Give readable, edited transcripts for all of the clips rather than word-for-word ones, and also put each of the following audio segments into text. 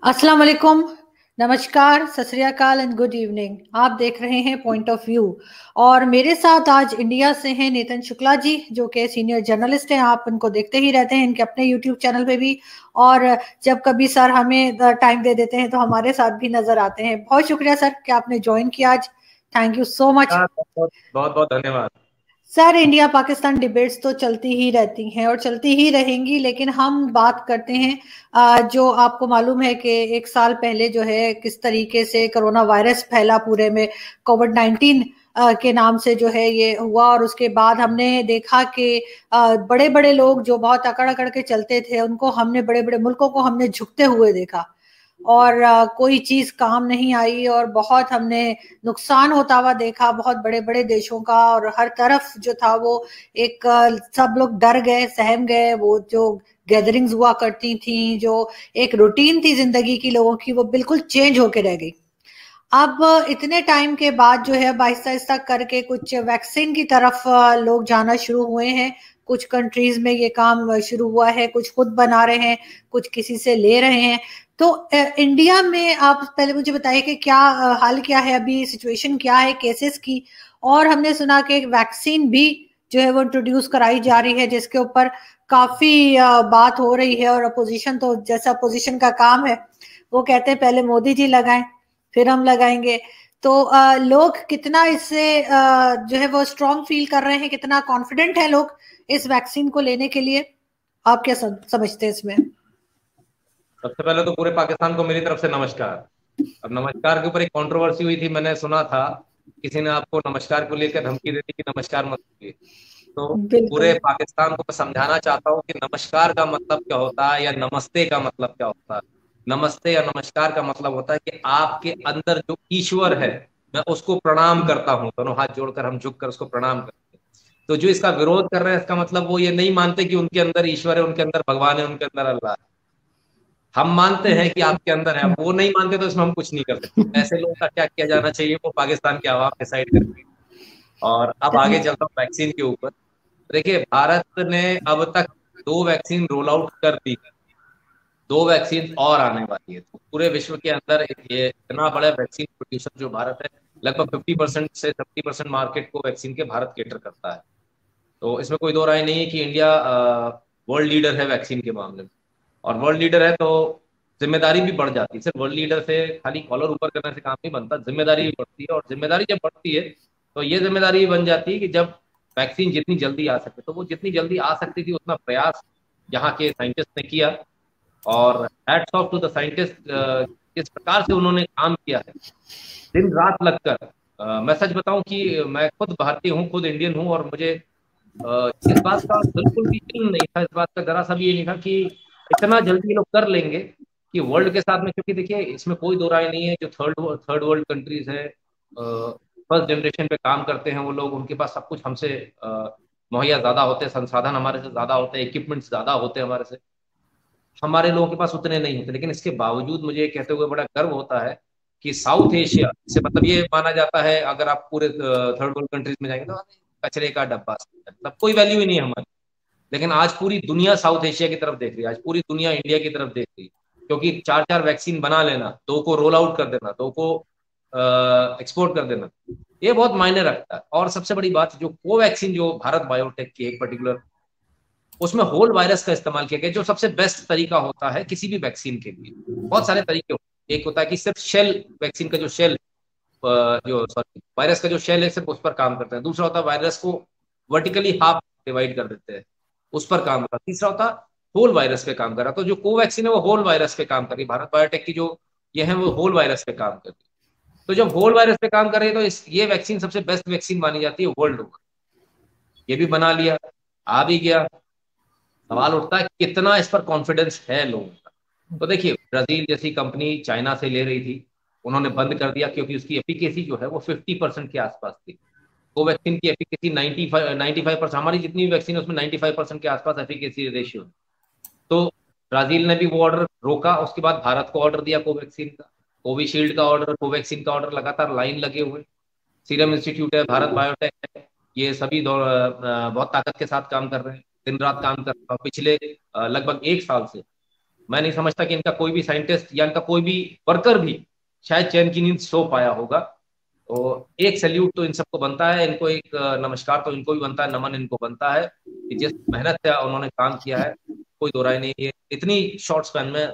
अस्सलाम वालेकुम, नमस्कार, सत श्री अकाल एंड गुड इवनिंग। आप देख रहे हैं पॉइंट ऑफ व्यू और मेरे साथ आज इंडिया से हैं नितिन शुक्ला जी, जो कि सीनियर जर्नलिस्ट हैं। आप इनको देखते ही रहते हैं इनके अपने यूट्यूब चैनल पे भी, और जब कभी सर हमें टाइम दे देते हैं तो हमारे साथ भी नजर आते हैं। बहुत शुक्रिया सर कि आपने ज्वाइन किया आज। Thank you so much. बहुत बहुत बहुत धन्यवाद। सर, इंडिया पाकिस्तान डिबेट्स तो चलती ही रहती हैं और चलती ही रहेंगी, लेकिन हम बात करते हैं जो आपको मालूम है कि एक साल पहले जो है किस तरीके से कोरोना वायरस फैला पूरे में, कोविड-19 के नाम से जो है ये हुआ। और उसके बाद हमने देखा कि बड़े बड़े लोग जो बहुत अकड़ अकड़ के चलते थे, उनको हमने, बड़े बड़े मुल्कों को हमने झुकते हुए देखा और कोई चीज काम नहीं आई और बहुत हमने नुकसान होता हुआ देखा बहुत बड़े बड़े देशों का। और हर तरफ जो था वो एक सब लोग डर गए, सहम गए। वो जो गैदरिंग्स हुआ करती थी, जो एक रूटीन थी जिंदगी की लोगों की, वो बिल्कुल चेंज होके रह गई। अब इतने टाइम के बाद जो है आहिस्ता आहिस्ता करके कुछ वैक्सीन की तरफ लोग जाना शुरू हुए हैं। कुछ कंट्रीज में ये काम शुरू हुआ है, कुछ खुद बना रहे हैं, कुछ किसी से ले रहे हैं। तो इंडिया में आप पहले मुझे बताइए कि क्या हाल क्या है, अभी सिचुएशन क्या है केसेस की। और हमने सुना कि एक वैक्सीन भी जो है वो इंट्रोड्यूस कराई जा रही है, जिसके ऊपर काफी बात हो रही है। और अपोजिशन तो, जैसा अपोजिशन का काम है, वो कहते हैं पहले मोदी जी लगाएं फिर हम लगाएंगे। तो लोग कितना इससे जो है वो स्ट्रॉन्ग फील कर रहे हैं, कितना कॉन्फिडेंट है लोग इस वैक्सीन को लेने के लिए। आप क्या समझते हैं इसमें? सबसे पहले तो पूरे पाकिस्तान को मेरी तरफ से नमस्कार। अब नमस्कार के ऊपर एक कंट्रोवर्सी हुई थी, मैंने सुना था किसी ने आपको नमस्कार को लेकर धमकी दी थी कि नमस्कार मत कीजिए। तो पूरे बिल्कुल। पाकिस्तान को मैं समझाना चाहता हूँ कि नमस्कार का मतलब क्या होता है या नमस्ते का मतलब क्या होता है। नमस्ते या नमस्कार का मतलब होता है कि आपके अंदर जो ईश्वर है, मैं उसको प्रणाम करता हूँ। दोनों हाथ जोड़कर हम झुक कर उसको प्रणाम करते हैं। तो जो इसका विरोध कर रहे हैं, इसका मतलब वो ये नहीं मानते कि उनके अंदर ईश्वर है, उनके अंदर भगवान है, उनके अंदर अल्लाह है। हम मानते हैं कि आपके अंदर है, वो नहीं मानते तो इसमें हम कुछ नहीं कर सकते। ऐसे लोगों का क्या किया जाना चाहिए वो पाकिस्तान की आवाम डिसाइड करेगी। और अब आगे चलता हूँ वैक्सीन के ऊपर। देखिए, भारत ने अब तक 2 वैक्सीन रोल आउट कर दी, 2 वैक्सीन और आने वाली है। तो पूरे विश्व के अंदर ये इतना बड़ा वैक्सीन प्रोड्यूसर जो भारत है, लगभग 50% से 70% मार्केट को वैक्सीन के भारत केटर करता है। तो इसमें कोई दो राय नहीं है कि इंडिया वर्ल्ड लीडर है वैक्सीन के मामले में। और वर्ल्ड लीडर है तो जिम्मेदारी भी बढ़ जाती है। सिर्फ वर्ल्ड लीडर से खाली कॉलर ऊपर करने से काम नहीं बनता, जिम्मेदारी भी बढ़ती है। और जिम्मेदारी जब बढ़ती है तो ये जिम्मेदारी भी बन जाती है कि जब वैक्सीन जितनी जल्दी आ सके, तो वो जितनी जल्दी आ सकती थी उतना प्रयास यहाँ के साइंटिस्ट ने किया। और hats off to the scientist, किस प्रकार से उन्होंने काम किया है दिन रात लगकर। मैं सच बताऊं कि मैं खुद भारतीय हूँ, खुद इंडियन हूँ, और मुझे इस बात का बिल्कुल भी इल्म नहीं था, इस बात का जरा सा भी ये नहीं था कि इतना जल्दी ये लोग कर लेंगे कि वर्ल्ड के साथ में। क्योंकि देखिए, इसमें कोई दो राय नहीं है, जो थर्ड वर्ल्ड कंट्रीज है, फर्स्ट जनरेशन पे काम करते हैं वो लोग, उनके पास सब कुछ हमसे मुहैया ज्यादा होते हैं, संसाधन हमारे से ज्यादा होते हैं, इक्विपमेंट्स ज्यादा होते हैं हमारे से। हमारे लोगों के पास उतने नहीं होते। लेकिन इसके बावजूद मुझे ये कहते हुए बड़ा गर्व होता है कि साउथ एशिया से, मतलब ये माना जाता है अगर आप पूरे थर्ड वर्ल्ड कंट्रीज में जाएंगे तो कचरे का डब्बा, मतलब कोई वैल्यू ही नहीं है हमारी। लेकिन आज पूरी दुनिया साउथ एशिया की तरफ देख रही है, आज पूरी दुनिया इंडिया की तरफ देख रही है। क्योंकि 4-4 वैक्सीन बना लेना, 2 को रोल आउट कर देना, 2 को एक्सपोर्ट कर देना, ये बहुत मायने रखता है। और सबसे बड़ी बात, जो कोवैक्सीन जो भारत बायोटेक की एक पर्टिकुलर, उसमें होल वायरस का इस्तेमाल किया गया, जो सबसे बेस्ट तरीका होता है किसी भी वैक्सीन के लिए। बहुत सारे तरीके होते हैं। एक होता है कि सिर्फ शेल, वैक्सीन का जो शेल, जो सॉरी वायरस का जो शेल है सिर्फ उस पर काम करता है। दूसरा होता है वायरस को वर्टिकली हाफ डिवाइड कर देते हैं, उस पर काम करता है। तीसरा होता है होल वायरस पे काम कर रहा। तो जो कोवैक्सीन है वो होल वायरस पे काम कर रही है, भारत बायोटेक की जो ये है वो होल वायरस पे काम कर रही है। तो जब होल वायरस पे काम कर रही है तो ये वैक्सीन सबसे बेस्ट वैक्सीन मानी जाती है वर्ल्ड ओवर। ये भी बना लिया, आ भी गया। सवाल उठता है कितना इस पर कॉन्फिडेंस है लोगों का। तो देखिए, ब्राजील जैसी कंपनी चाइना से ले रही थी, उन्होंने बंद कर दिया क्योंकि उसकी एफिकेसी जो है वो 50% के आसपास थी। कोवैक्सीन की एफिकेसी 95%, हमारी जितनी भी वैक्सीन है उसमें 95% के आसपास एफिकेसी रेशियो। तो ब्राजील ने भी वो ऑर्डर रोका, उसके बाद भारत को ऑर्डर दिया कोवैक्सीन का, कोविशील्ड का ऑर्डर, कोवैक्सीन का ऑर्डर, लगातार लाइन लगे हुए। सीरम इंस्टीट्यूट है, भारत बायोटेक है, ये सभी बहुत ताकत के साथ काम कर रहे हैं, दिन रात काम कर रहे हैं। और पिछले लगभग 1 साल से मैं नहीं समझता कि इनका कोई भी साइंटिस्ट या इनका कोई भी वर्कर भी शायद चैन की नींद सो पाया होगा। तो एक सैल्यूट तो इन सबको बनता है, इनको एक नमस्कार तो इनको भी बनता है, नमन इनको बनता है कि जिस मेहनत से उन्होंने काम किया है, कोई दो राय नहीं है। इतनी शॉर्ट स्पैन में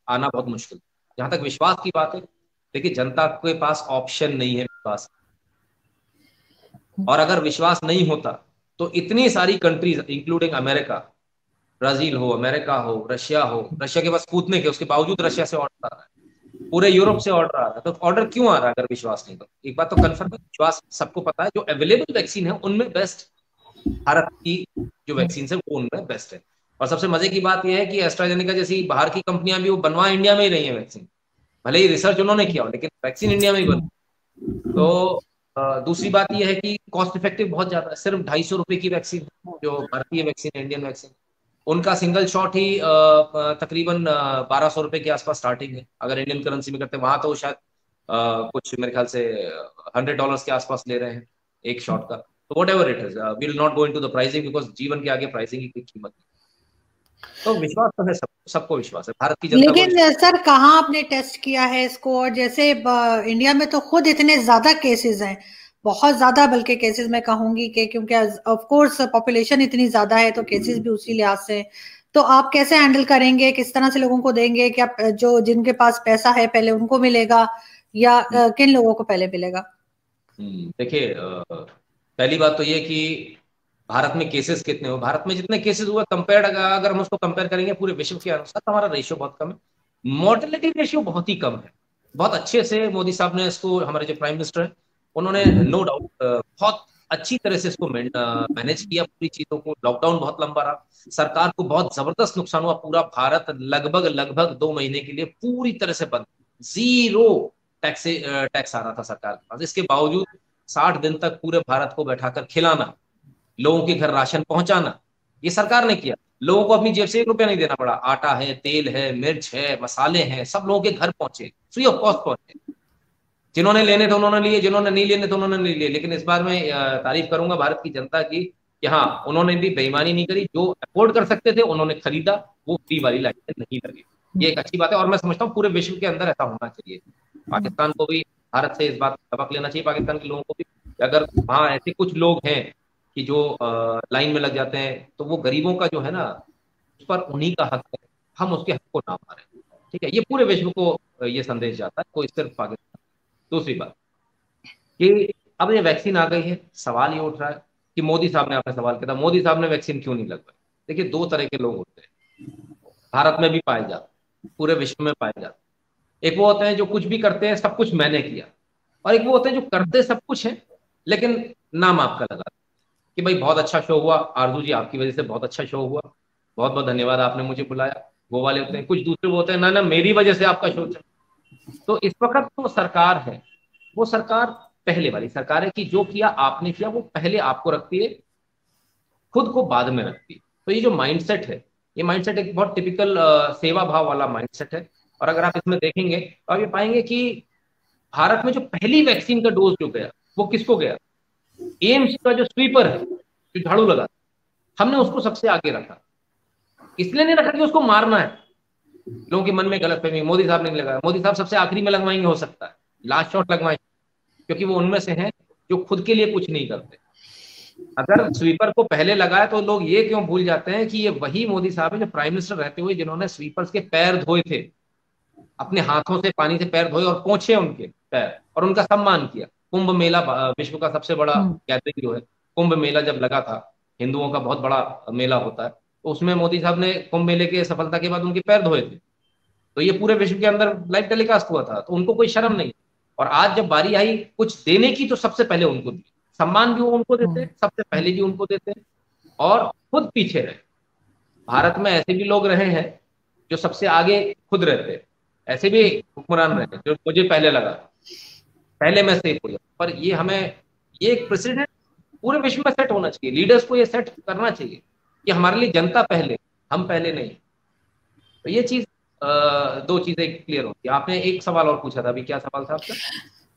आना बहुत मुश्किल। जहां तक विश्वास की बात है, देखिए जनता के पास ऑप्शन नहीं है विश्वास, और अगर विश्वास नहीं होता तो इतनी सारी कंट्रीज इंक्लूडिंग अमेरिका, ब्राजील हो, अमेरिका हो, रशिया हो, रशिया के पास कूदने के उसके बावजूद रशिया से ऑर्डर आ रहा है, पूरे यूरोप से ऑर्डर आ रहा है। तो ऑर्डर क्यों आ रहा है अगर विश्वास नहीं? तो एक बात तो कंफर्म है, विश्वास सबको पता है, जो अवेलेबल वैक्सीन है उनमें बेस्ट भारत की जो वैक्सीन है वो उनमें बेस्ट है। और सबसे मजे की बात यह है कि एस्ट्राजेनेका जैसी बाहर की कंपनियां भी वो बनवा इंडिया में ही रही है वैक्सीन, भले ही रिसर्च उन्होंने किया हो लेकिन वैक्सीन इंडिया में ही बन। तो दूसरी बात यह है कि कॉस्ट इफेक्टिव बहुत ज्यादा है, सिर्फ 250 रुपए की वैक्सीन जो भारतीय वैक्सीन है, इंडियन वैक्सीन, उनका सिंगल शॉट ही तकरीबन 1200 रुपए के आसपास स्टार्टिंग है। अगर इंडियन करेंसी में करते हैं वहां तो शायद कुछ मेरे ख्याल से $100 के आसपास ले रहे हैं एक शॉट का। तो what ever it is, will not go into the pricing, because जीवन के आगे प्राइसिंग की कोई कीमत नहीं। तो विश्वास तो है, सबको विश्वास है, भारत की जनता को लेकिन विश्वास। सर कहाँ आपने टेस्ट किया है इसको? और जैसे इंडिया में तो खुद इतने ज्यादा केसेस हैं, बहुत ज्यादा बल्कि केसेस मैं कहूंगी कि, क्योंकि ऑफ कोर्स पॉपुलेशन इतनी ज्यादा है तो केसेस भी उसी लिहाज से। तो आप कैसे हैंडल करेंगे, किस तरह से लोगों को देंगे? क्या जो जिनके पास पैसा है पहले उनको मिलेगा, या किन लोगों को पहले मिलेगा? देखिए पहली बात तो ये कि भारत में केसेस कितने हो, भारत में जितने केसेस हुए कंपेयर, अगर हम उसको कंपेयर करेंगे पूरे विश्व के अनुसार तो हमारा रेशियो बहुत कम है, मोर्टेलिटी रेशियो बहुत ही कम है। बहुत अच्छे से मोदी साहब ने इसको, हमारे जो प्राइम मिनिस्टर हैं उन्होंने नो डाउट बहुत अच्छी तरह से इसको मैनेज किया पूरी चीजों को। लॉकडाउन बहुत लंबा रहा, सरकार को बहुत जबरदस्त नुकसान हुआ, पूरा भारत लगभग लगभग 2 महीने के लिए पूरी तरह से बंद, जीरो टैक्स टैक्स आ रहा था सरकार के पास। इसके बावजूद 60 दिन तक पूरे भारत को बैठाकर खिलाना, लोगों के घर राशन पहुंचाना, ये सरकार ने किया। लोगों को अपनी जेब से 1 रुपया नहीं देना पड़ा, आटा है, तेल है, मिर्च है, मसाले हैं, सब लोगों के घर पहुंचे, फ्री ऑफ कॉस्ट पहुंचे। जिन्होंने लेने थे उन्होंने लिए, जिन्होंने नहीं लेने थे उन्होंने नहीं लिए। लेकिन इस बार मैं तारीफ करूंगा भारत की जनता की कि हाँ, उन्होंने भी बेईमानी नहीं करी, जो अफोर्ड कर सकते थे उन्होंने खरीदा, वो फ्री वाली लाइन नहीं लगी। ये एक अच्छी बात है, और मैं समझता हूँ पूरे विश्व के अंदर ऐसा होना चाहिए। पाकिस्तान को भी भारत से इस बात का सबक लेना चाहिए, पाकिस्तान के लोगों को भी। अगर वहाँ ऐसे कुछ लोग हैं कि जो लाइन में लग जाते हैं, तो वो गरीबों का जो है ना, उस पर उन्हीं का हक है, हम उसके हक को ना मारें। ठीक है, ये पूरे विश्व को ये संदेश जाता है, कोई सिर्फ पाकिस्तान। दूसरी बात कि अब ये वैक्सीन आ गई है, सवाल ये उठ रहा है कि मोदी साहब ने, आपने सवाल किया था मोदी साहब ने वैक्सीन क्यों नहीं लगवाई। देखिए, दो तरह के लोग होते हैं, भारत में भी पाए जाते, पूरे विश्व में पाए जाते। एक वो होते हैं जो कुछ भी करते हैं सब कुछ मैंने किया, और एक वो होते हैं जो करते सब कुछ है लेकिन नाम आपका लगा कि भाई बहुत अच्छा शो हुआ, आरजू जी आपकी वजह से बहुत अच्छा शो हुआ, बहुत बहुत धन्यवाद आपने मुझे बुलाया। वो वाले होते हैं। कुछ दूसरे वो होते हैं, ना ना मेरी वजह से आपका शो चला। तो इस वक्त तो सरकार है, वो सरकार पहले वाली सरकार है कि जो किया आपने किया वो पहले आपको रखती है, खुद को बाद में रखती है। तो ये जो माइंडसेट है, ये माइंडसेट एक बहुत टिपिकल सेवा भाव वाला माइंडसेट है। और अगर आप इसमें देखेंगे तो आप ये पाएंगे कि भारत में जो पहली वैक्सीन का डोज जो गया वो किसको गया? एम्स का जो स्वीपर है, जो झाड़ू लगा, हमने उसको सबसे आगे रखा। इसलिए नहीं रखा कि उसको मारना है, लोगों के मन में गलत फहमी, मोदी साहब ने नहीं लगाया, मोदी साहब सबसे आखिरी में लगवाएंगे, हो सकता है लास्ट शॉट लगवाएंगे, क्योंकि वो उनमें से हैं जो खुद के लिए कुछ नहीं करते। अगर स्वीपर को पहले लगाया तो लोग ये क्यों भूल जाते हैं कि ये वही मोदी साहब है जो प्राइम मिनिस्टर रहते हुए जिन्होंने स्वीपर्स के पैर धोए थे, अपने हाथों से पानी से पैर धोए और पोंछे उनके पैर और उनका सम्मान किया। कुंभ मेला विश्व का सबसे बड़ा गैदरिंग जो है, कुंभ मेला जब लगा था, हिंदुओं का बहुत बड़ा मेला होता है, तो उसमें मोदी साहब ने कुंभ मेले के सफलता के बाद उनके पैर धोए थे। तो ये पूरे विश्व के अंदर लाइव टेलीकास्ट हुआ था, तो उनको कोई शर्म नहीं। और आज जब बारी आई कुछ देने की, तो सबसे पहले उनको दी, सम्मान भी वो उनको देते, सबसे पहले भी उनको देते, और खुद पीछे रहे। भारत में ऐसे भी लोग रहे हैं जो सबसे आगे खुद रहते हैं, ऐसे भी हुक्मरान रहे हैं जो मुझे पहले लगा, पहले मैं सेफ हो गया। पर ये हमें, ये एक प्रेसिडेंट पूरे विश्व में सेट होना चाहिए, लीडर्स को ये सेट करना चाहिए कि हमारे लिए जनता पहले, हम पहले नहीं। तो ये चीज, दो चीजें क्लियर होती है। आपने एक सवाल और पूछा था, अभी क्या सवाल था आपका?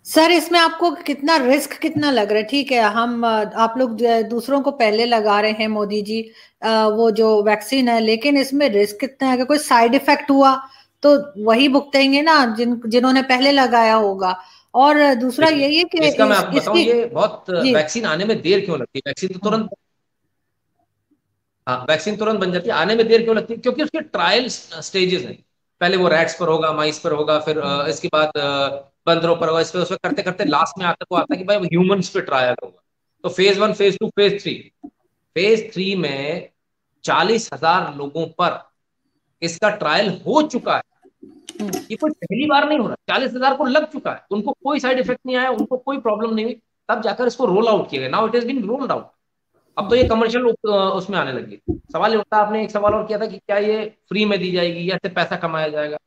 सर इसमें आपको कितना रिस्क कितना लग रहा है? ठीक है, हम आप लोग दूसरों को पहले लगा रहे हैं मोदी जी, वो जो वैक्सीन है, लेकिन इसमें रिस्क कितना है? अगर कोई साइड इफेक्ट हुआ तो वही भुगतेंगे ना, जिन्होंने पहले लगाया होगा। और दूसरा देखिए, यही है कि इसका मैं आपको बताऊं, इसकी। ये बहुत जी। वैक्सीन आने में देर क्यों लगती है, वैक्सीन तो तुरंत, हाँ वैक्सीन तुरंत बन जाती है, आने में देर क्यों लगती है? क्योंकि उसके ट्रायल स्टेजेस हैं। पहले वो रैट्स पर होगा, माइस पर होगा, फिर इसके बाद बंदरों पर होगा, इस पे उसमें करते करते लास्ट में आकर वो आता है कि भाई ह्यूमंस पे ट्रायल होगा। तो फेज 1, फेज 2, फेज 3। फेज 3 में 40,000 लोगों पर इसका ट्रायल हो चुका है। ये कोई पहली बार नहीं हो रहा, 40,000 को लग चुका है, उनको कोई साइड इफेक्ट नहीं आया, उनको कोई प्रॉब्लम नहीं हुई, तब जाकर इसको रोल आउट किया गया। Now it is been rolled out. अब तो ये कमर्शियल उसमें आने लगी। सवाल ये उठता है, आपने एक सवाल और किया था कि क्या ये फ्री में दी जाएगी या इससे पैसा कमाया जाएगा?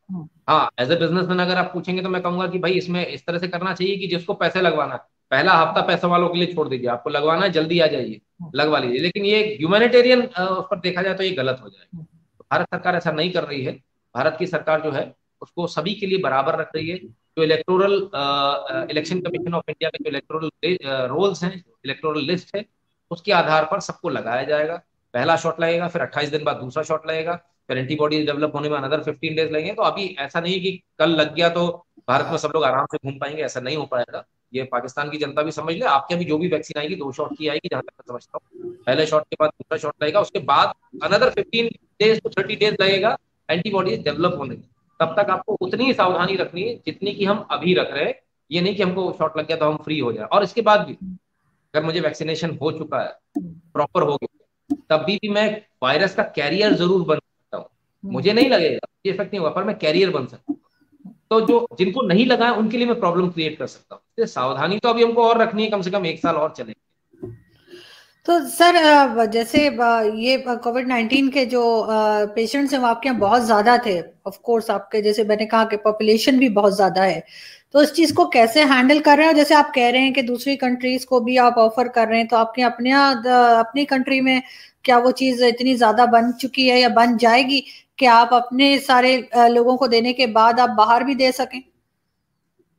हाँ, एज ए बिजनेसमैन अगर आप पूछेंगे तो मैं कहूंगा कि भाई इसमें इस तरह से करना चाहिए कि जिसको पैसे लगवाना है, पहला हफ्ता पैसे वालों के लिए छोड़ दीजिए, आपको लगवाना है जल्दी आ जाइए, लगवा लीजिए। लेकिन ये ह्यूमैनिटेरियन उस पर देखा जाए तो ये गलत हो जाएगा। तो भारत सरकार ऐसा नहीं कर रही है। भारत की सरकार जो है उसको सभी के लिए बराबर रख रही है। जो electoral election commission of India के जो इलेक्टोरल रोल्स हैं, इलेक्टोरल लिस्ट है, उसके आधार पर सबको लगाया जाएगा। पहला शॉट लगेगा, फिर 28 दिन बाद दूसरा शॉट लगेगा, फिर एंटीबॉडी डेवलप होने में अनदर 15 डेज लगेंगे। तो अभी ऐसा नहीं कि कल लग गया तो भारत में सब लोग आराम से घूम पाएंगे, ऐसा नहीं हो पाएगा। ये पाकिस्तान की जनता भी समझ ले, आपके अभी जो भी वैक्सीन आएगी 2 शॉट की आएगी, जहां तक मैं समझता हूँ। पहले शॉट के बाद दूसरा शॉट लगेगा, उसके बाद अनदर 15 डेज टू 30 डेज लगेगा एंटीबॉडीज डेवलप होने में। तब तक आपको उतनी ही सावधानी रखनी है जितनी कि हम अभी रख रहे हैं। ये नहीं कि हमको शॉट लग गया तो हम फ्री हो जाए। और इसके बाद भी अगर मुझे वैक्सीनेशन हो चुका है, प्रॉपर हो गया, तब भी मैं वायरस का कैरियर जरूर बन सकता हूँ। मुझे नहीं लगेगा, ये इफेक्ट नहीं होगा, पर मैं कैरियर बन सकता हूँ। तो जो जिनको नहीं लगा है उनके लिए मैं प्रॉब्लम क्रिएट कर सकता हूँ। इसलिए सावधानी तो अभी हमको और रखनी है, कम से कम 1 साल और चलेगी। तो सर जैसे ये कोविड-19 के जो पेशेंट्स हैं वो आपके यहाँ बहुत ज्यादा थे। ऑफ कोर्स आपके, जैसे मैंने कहा कि पॉपुलेशन भी बहुत ज्यादा है, तो इस चीज को कैसे हैंडल कर रहे हैं? जैसे आप कह रहे हैं कि दूसरी कंट्रीज को भी आप ऑफर कर रहे हैं, तो आपके अपने अपनी कंट्री में क्या वो चीज इतनी ज्यादा बन चुकी है या बन जाएगी कि आप अपने सारे लोगों को देने के बाद आप बाहर भी दे सकें?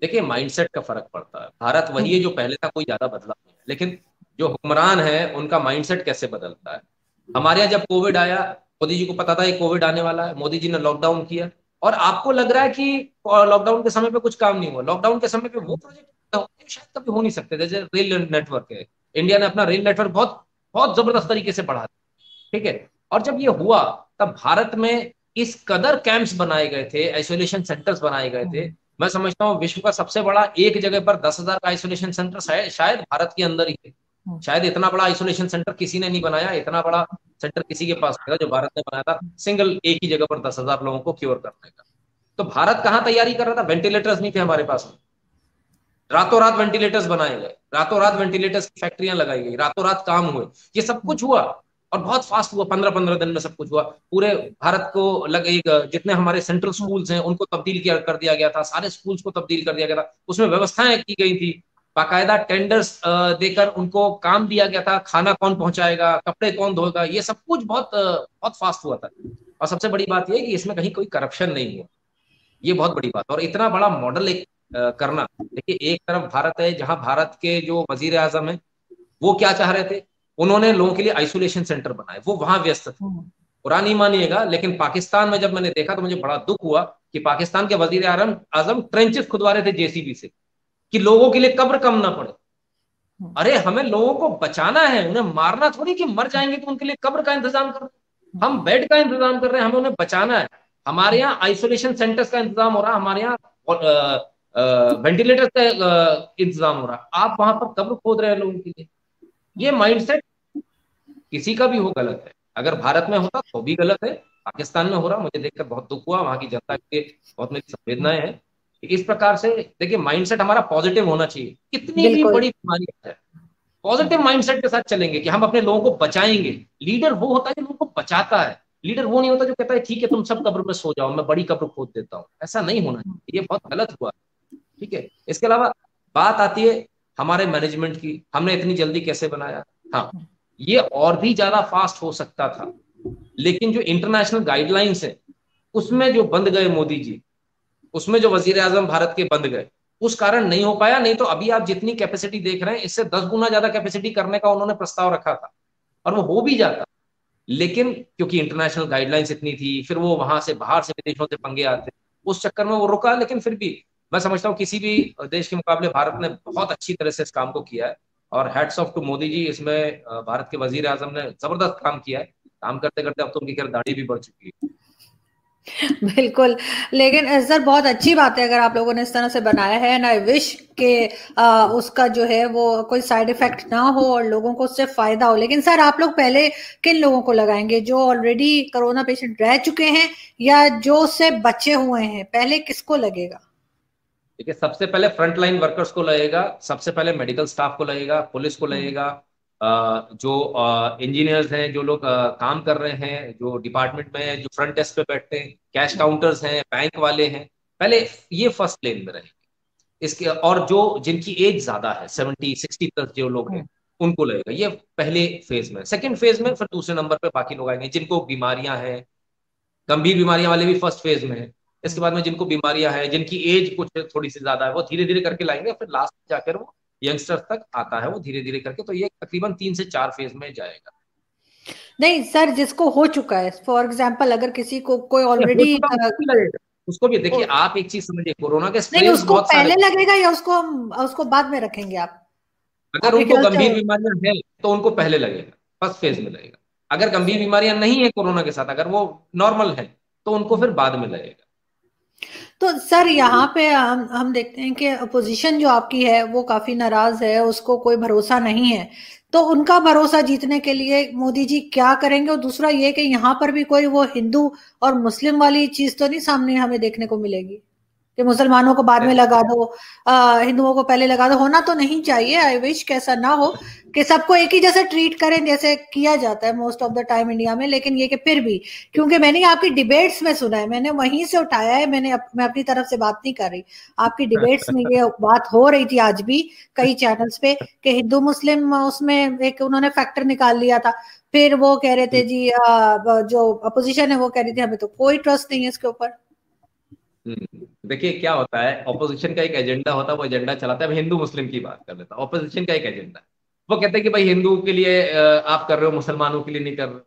देखिए, माइंडसेट का फर्क पड़ता है। भारत वही है जो पहले था, कोई ज्यादा बदला नहीं है। लेकिन जो हुक्मरान है उनका माइंडसेट कैसे बदलता है। हमारे यहाँ जब कोविड आया, मोदी जी को पता था ये कोविड आने वाला है, मोदी जी ने लॉकडाउन किया। और आपको लग रहा है कि लॉकडाउन के समय पे कुछ काम नहीं हुआ। लॉकडाउन के समय पे वो प्रोजेक्ट शायद कभी हो नहीं सकते, जैसे रेल नेटवर्क है। इंडिया ने अपना रेल नेटवर्क बहुत बहुत जबरदस्त तरीके से बढ़ा दिया, ठीक है। और जब ये हुआ, तब भारत में इस कदर कैंप्स बनाए गए थे, आइसोलेशन सेंटर्स बनाए गए थे। मैं समझता हूँ विश्व का सबसे बड़ा एक जगह पर 10,000 का आइसोलेशन सेंटर शायद भारत के अंदर ही है। शायद इतना बड़ा आइसोलेशन सेंटर किसी ने नहीं बनाया, इतना बड़ा सेंटर किसी के पास नहीं था जो भारत ने बनाया था, सिंगल एक ही जगह पर 10,000 लोगों को क्योर करने का। तो भारत कहाँ तैयारी कर रहा था? वेंटिलेटर्स नहीं थे हमारे पास में, रातों रात वेंटिलेटर्स बनाए गए, रातों रात वेंटिलेटर्स की फैक्ट्रियां लगाई गई, रातों रात काम हुए। ये सब कुछ हुआ और बहुत फास्ट हुआ, 15-15 दिन में सब कुछ हुआ। पूरे भारत को लग एक, जितने हमारे सेंट्रल स्कूल्स हैं उनको तब्दील किया कर दिया गया था, सारे स्कूल्स को तब्दील कर दिया गया था, उसमें व्यवस्थाएं की गई थी, बाकायदा टेंडर्स देकर उनको काम दिया गया था, खाना कौन पहुंचाएगा, कपड़े कौन धोएगा, ये सब कुछ बहुत बहुत फास्ट हुआ था। और सबसे बड़ी बात यह है कि इसमें कहीं कोई करप्शन नहीं हुआ। ये बहुत बड़ी बात। और इतना बड़ा मॉडल एक करना, देखिए एक तरफ भारत है जहां भारत के जो वजीर आजम है वो क्या चाह रहे थे, उन्होंने लोगों के लिए आइसोलेशन सेंटर बनाए, वो वहां व्यस्त थे। बुरा नहीं मानिएगा, लेकिन पाकिस्तान में जब मैंने देखा तो मुझे बड़ा दुख हुआ कि पाकिस्तान के वजीर आजम ट्रेंचेस खुदवा रहे थे जेसीबी से, कि लोगों के लिए कब्र कम ना पड़े। अरे हमें लोगों को बचाना है, उन्हें मारना थोड़ी कि मर जाएंगे तो उनके लिए कब्र का इंतजाम कर। हम बेड का इंतजाम कर रहे हैं, हमें उन्हें बचाना है। हमारे यहाँ आइसोलेशन सेंटर्स का इंतजाम हो रहा है, हमारे यहाँ वेंटिलेटर्स का इंतजाम हो रहा है, आप वहां पर कब्र खोद रहे हैं लोगों के लिए। ये माइंडसेट किसी का भी हो गलत है। अगर भारत में होता तो भी गलत है, पाकिस्तान में हो रहा, मुझे देखकर बहुत दुख हुआ, वहां की जनता के बहुत मेरी संवेदनाएं हैं। इस प्रकार से देखिए, माइंडसेट हमारा पॉजिटिव होना चाहिए, कितनी भी बिल्कुल। बड़ी बीमारी है, पॉजिटिव माइंडसेट के साथ चलेंगे कि हम अपने लोगों को बचाएंगे। लीडर वो होता है जो लोगों को बचाता है, लीडर वो नहीं होता जो कहता है ठीक है तुम सब कब्र में सो जाओ, मैं बड़ी कब्र खोद देता हूँ। ऐसा नहीं होना चाहिए, ये बहुत गलत हुआ, ठीक है। इसके अलावा बात आती है हमारे मैनेजमेंट की, हमने इतनी जल्दी कैसे बनाया। हाँ, ये और भी ज्यादा फास्ट हो सकता था, लेकिन जो इंटरनेशनल गाइडलाइंस है उसमें जो बंद गए मोदी जी, उसमें जो वजीर आजम भारत के बंद गए, उस कारण नहीं हो पाया, नहीं तो अभी आप जितनी कैपेसिटी देख रहे हैं इससे 10 गुना ज्यादा कैपेसिटी करने का उन्होंने प्रस्ताव रखा था, और वो हो भी जाता। लेकिन क्योंकि इंटरनेशनल गाइडलाइंस इतनी थी, फिर वो वहां से बाहर से विदेशों से पंगे आते, उस चक्कर में वो रुका। लेकिन फिर भी मैं समझता हूँ किसी भी देश के मुकाबले भारत ने बहुत अच्छी तरह से इस काम को किया है, और hats off to Modi ji. इसमें भारत के वजीर आजम ने जबरदस्त काम किया है। काम करते करते अब तो उनकी खैर दाढ़ी भी बढ़ चुकी है। बिल्कुल। लेकिन सर बहुत अच्छी बात है अगर आप लोगों ने इस तरह से बनाया है, एंड आई विश के उसका जो है वो कोई साइड इफेक्ट ना हो और लोगों को उससे फायदा हो। लेकिन सर आप लोग पहले किन लोगों को लगाएंगे, जो ऑलरेडी कोरोना पेशेंट रह चुके हैं या जो उससे बचे हुए हैं, पहले किसको लगेगा? देखिए, सबसे पहले फ्रंट लाइन वर्कर्स को लगेगा, सबसे पहले मेडिकल स्टाफ को लगेगा, पुलिस को हम्म। लगेगा, जो इंजीनियर्स हैं, जो लोग काम कर रहे हैं, जो डिपार्टमेंट में हैं, जो फ्रंट डेस्क पे बैठते हैं, कैश काउंटर्स हैं, बैंक वाले हैं, पहले ये फर्स्ट लेन में रहेंगे। इसके और जो जिनकी एज ज्यादा है, 70 60 प्लस जो लोग हैं, हम्म। उनको लगेगा ये पहले फेज में। सेकंड फेज में फिर दूसरे नंबर पे बाकी लोग आएंगे जिनको बीमारियां हैं, गंभीर बीमारियां वाले भी फर्स्ट फेज में है। इसके हम्म। बाद में जिनको बीमारियां हैं, जिनकी एज कुछ थोड़ी सी ज्यादा है, वो धीरे धीरे करके लाएंगे, फिर लास्ट में जाकर वो यंगस्टर्स तक आता है वो धीरे धीरे करके। तो ये तकरीबन 3 से 4 फेज में जाएगा। नहीं सर, जिसको हो चुका है, फॉर एग्जाम्पल अगर किसी को कोई ये हो ऑलरेडी चुका उसको भी लगेगा। उसको भी देखिए, आप एक चीज समझिए, कोरोना के नहीं, स्ट्रेन उसको बहुत सारे। पहले लगेगा या उसको उसको बाद में रखेंगे आप? अगर आपके उनको ख्याल से? गंभीर बीमारियां हैं तो उनको पहले लगेगा, फर्स्ट फेज में लगेगा। अगर गंभीर बीमारियां नहीं है कोरोना के साथ, अगर वो नॉर्मल है, तो उनको फिर बाद में लगेगा। तो सर यहाँ पे हम देखते हैं कि अपोजिशन जो आपकी है वो काफी नाराज है, उसको कोई भरोसा नहीं है। तो उनका भरोसा जीतने के लिए मोदी जी क्या करेंगे? और दूसरा ये कि यहाँ पर भी कोई वो हिंदू और मुस्लिम वाली चीज तो नहीं सामने हमें देखने को मिलेगी कि मुसलमानों को बाद में लगा दो, हिंदुओं को पहले लगा दो। होना तो नहीं चाहिए, आई विश कि ऐसा ना हो, कि सबको एक ही जैसे ट्रीट करें जैसे किया जाता है most of the time India में। लेकिन ये कि फिर भी, क्योंकि मैंने आपकी डिबेट्स में सुना है, मैंने वहीं से उठाया है, मैं अपनी तरफ से बात नहीं कर रही। आपकी डिबेट्स में ये बात हो रही थी आज भी कई चैनल्स पे कि हिंदू मुस्लिम उसमें एक उन्होंने फैक्टर निकाल लिया था। फिर वो कह रहे थे जी, जो अपोजिशन है वो कह रही थी हमें तो कोई ट्रस्ट नहीं है इसके ऊपर। देखिए क्या होता है, ऑपोजिशन का एक एजेंडा होता है, वो एजेंडा चलाता है। अब हिंदू मुस्लिम की बात कर लेता है, ऑपोजिशन का एक एजेंडा है। वो कहते हैं कि भाई हिंदू के लिए आप कर रहे हो, मुसलमानों के लिए नहीं कर रहे।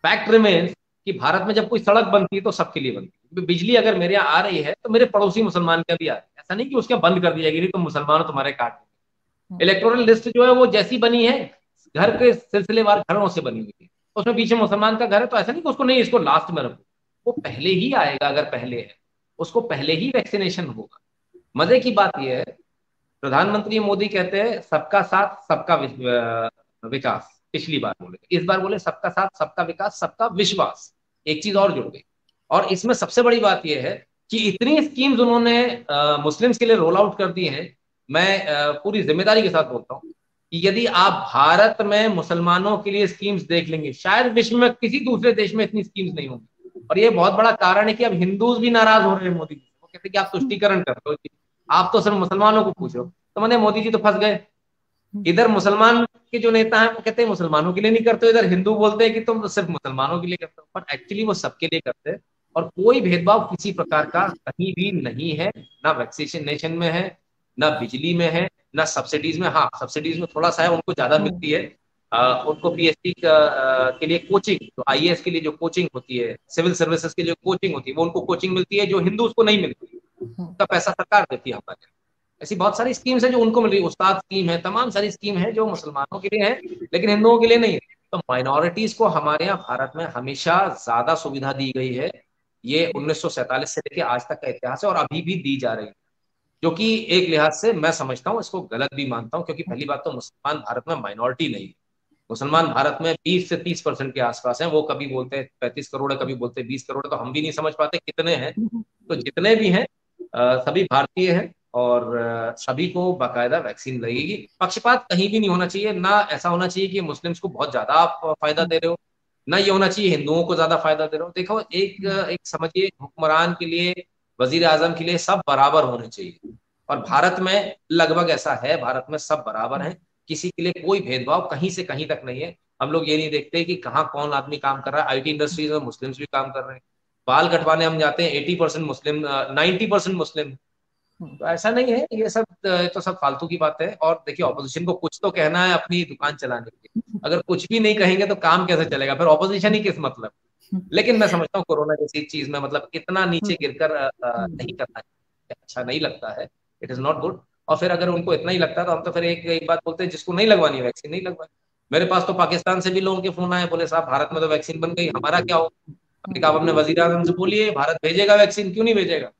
फैक्ट रिमेन्स कि भारत में जब कोई सड़क बनती है तो सबके लिए बनती है। बिजली अगर मेरे यहाँ आ रही है तो मेरे पड़ोसी मुसलमान का भी आ रहा है, ऐसा नहीं कि उसके बंद कर दी जाएगी, नहीं तो मुसलमान तुम्हारे काट। इलेक्टोरल लिस्ट जो है वो जैसी बनी है, घर के सिलसिलेवार घरों से बनी हुई है, उसमें पीछे मुसलमान का घर है, तो ऐसा नहीं कि उसको नहीं, इसको लास्ट में रखो। वो पहले ही आएगा, अगर पहले है उसको पहले ही वैक्सीनेशन होगा। मजे की बात यह है, प्रधानमंत्री मोदी कहते हैं सबका साथ सबका विकास। पिछली बार बोले, इस बार बोले सबका साथ सबका विकास सबका विश्वास। एक चीज और जुड़ गई, और इसमें सबसे बड़ी बात यह है कि इतनी स्कीम्स उन्होंने मुस्लिम्स के लिए रोल आउट कर दी हैं। मैं पूरी जिम्मेदारी के साथ बोलता हूँ कि यदि आप भारत में मुसलमानों के लिए स्कीम्स देख लेंगे, शायद विश्व में किसी दूसरे देश में इतनी स्कीम्स नहीं होंगी। और ये बहुत बड़ा कारण है कि अब हिंदूज भी नाराज हो रहे हैं मोदी जी से। वो कहते हैं कि आप तुष्टीकरण कर रहे हो, आप तो सिर्फ मुसलमानों को पूछ रहे हो। तो मैंने मोदी जी तो फंस गए। इधर मुसलमान के जो नेता हैं वो कहते हैं मुसलमानों के लिए नहीं करते हो, इधर हिंदू बोलते हैं कि तुम तो सिर्फ मुसलमानों के लिए करते हो, बट एक्चुअली वो सबके लिए करते हैं। और कोई भेदभाव किसी प्रकार का कहीं भी नहीं है, ना वैक्सीनेशन में है, ना बिजली में है, ना सब्सिडीज में। हाँ, सब्सिडीज में थोड़ा सा है, उनको ज्यादा मिलती है। उनको पीएचडी के लिए कोचिंग, तो आईएएस के लिए जो कोचिंग होती है, सिविल सर्विसेज के लिए कोचिंग होती है, वो उनको कोचिंग मिलती है जो हिंदू को नहीं मिलती। उसका पैसा सरकार देती है हमारे यहाँ। ऐसी बहुत सारी स्कीम्स है जो उनको मिल रही है, उस्ताद स्कीम है, तमाम सारी स्कीम है जो मुसलमानों के लिए है, लेकिन हिंदुओं के लिए नहीं है। तो माइनॉरिटीज को हमारे यहाँ भारत में हमेशा ज्यादा सुविधा दी गई है। ये 1947 से लेकर आज तक का इतिहास है, और अभी भी दी जा रही है। जो कि एक लिहाज से मैं समझता हूँ इसको गलत भी मानता हूँ, क्योंकि पहली बात तो मुसलमान भारत में माइनॉरिटी नहीं है। मुसलमान भारत में 20 से 30% के आसपास हैं। वो कभी बोलते हैं 35 करोड़ है, कभी बोलते हैं 20 करोड़ है, तो हम भी नहीं समझ पाते कितने हैं। तो जितने भी हैं सभी भारतीय हैं, और सभी को बाकायदा वैक्सीन लगेगी। पक्षपात कहीं भी नहीं होना चाहिए, ना ऐसा होना चाहिए कि मुस्लिम्स को बहुत ज्यादा आप फायदा दे रहे हो, ना ये होना चाहिए हिंदुओं को ज्यादा फायदा दे रहे हो। देखो, एक एक समझिए, हुक्मरान के लिए, वजीर आजम के लिए सब बराबर होने चाहिए। और भारत में लगभग ऐसा है, भारत में सब बराबर हैं, किसी के लिए कोई भेदभाव कहीं से कहीं तक नहीं है। हम लोग ये नहीं देखते कि कहाँ कौन आदमी काम कर रहा है। आईटी इंडस्ट्रीज में मुस्लिम्स भी काम कर रहे हैं। बाल कटवाने हम जाते हैं, 80% मुस्लिम, 90% मुस्लिम। तो ऐसा नहीं है, ये सब तो सब फालतू की बात है। और देखिए ऑपोजिशन को कुछ तो कहना है अपनी दुकान चलाने के लिए, अगर कुछ भी नहीं कहेंगे तो काम कैसे चलेगा, फिर ऑपोजिशन ही किस मतलब। लेकिन मैं समझता हूँ कोरोना जैसी चीज में मतलब इतना नीचे गिरकर नहीं करना चाहिए, अच्छा नहीं लगता है, इट इज नॉट गुड। और फिर अगर उनको इतना ही लगता है तो हम तो फिर एक एक बात बोलते हैं, जिसको नहीं लगवानी वैक्सीन नहीं लगवाए। मेरे पास तो पाकिस्तान से भी लोगों के फोन आए, बोले साहब भारत में तो वैक्सीन बन गई, हमारा क्या हो। हमने कहा आप अपने वजीर आजम से बोलिए, भारत भेजेगा वैक्सीन, क्यों नहीं भेजेगा।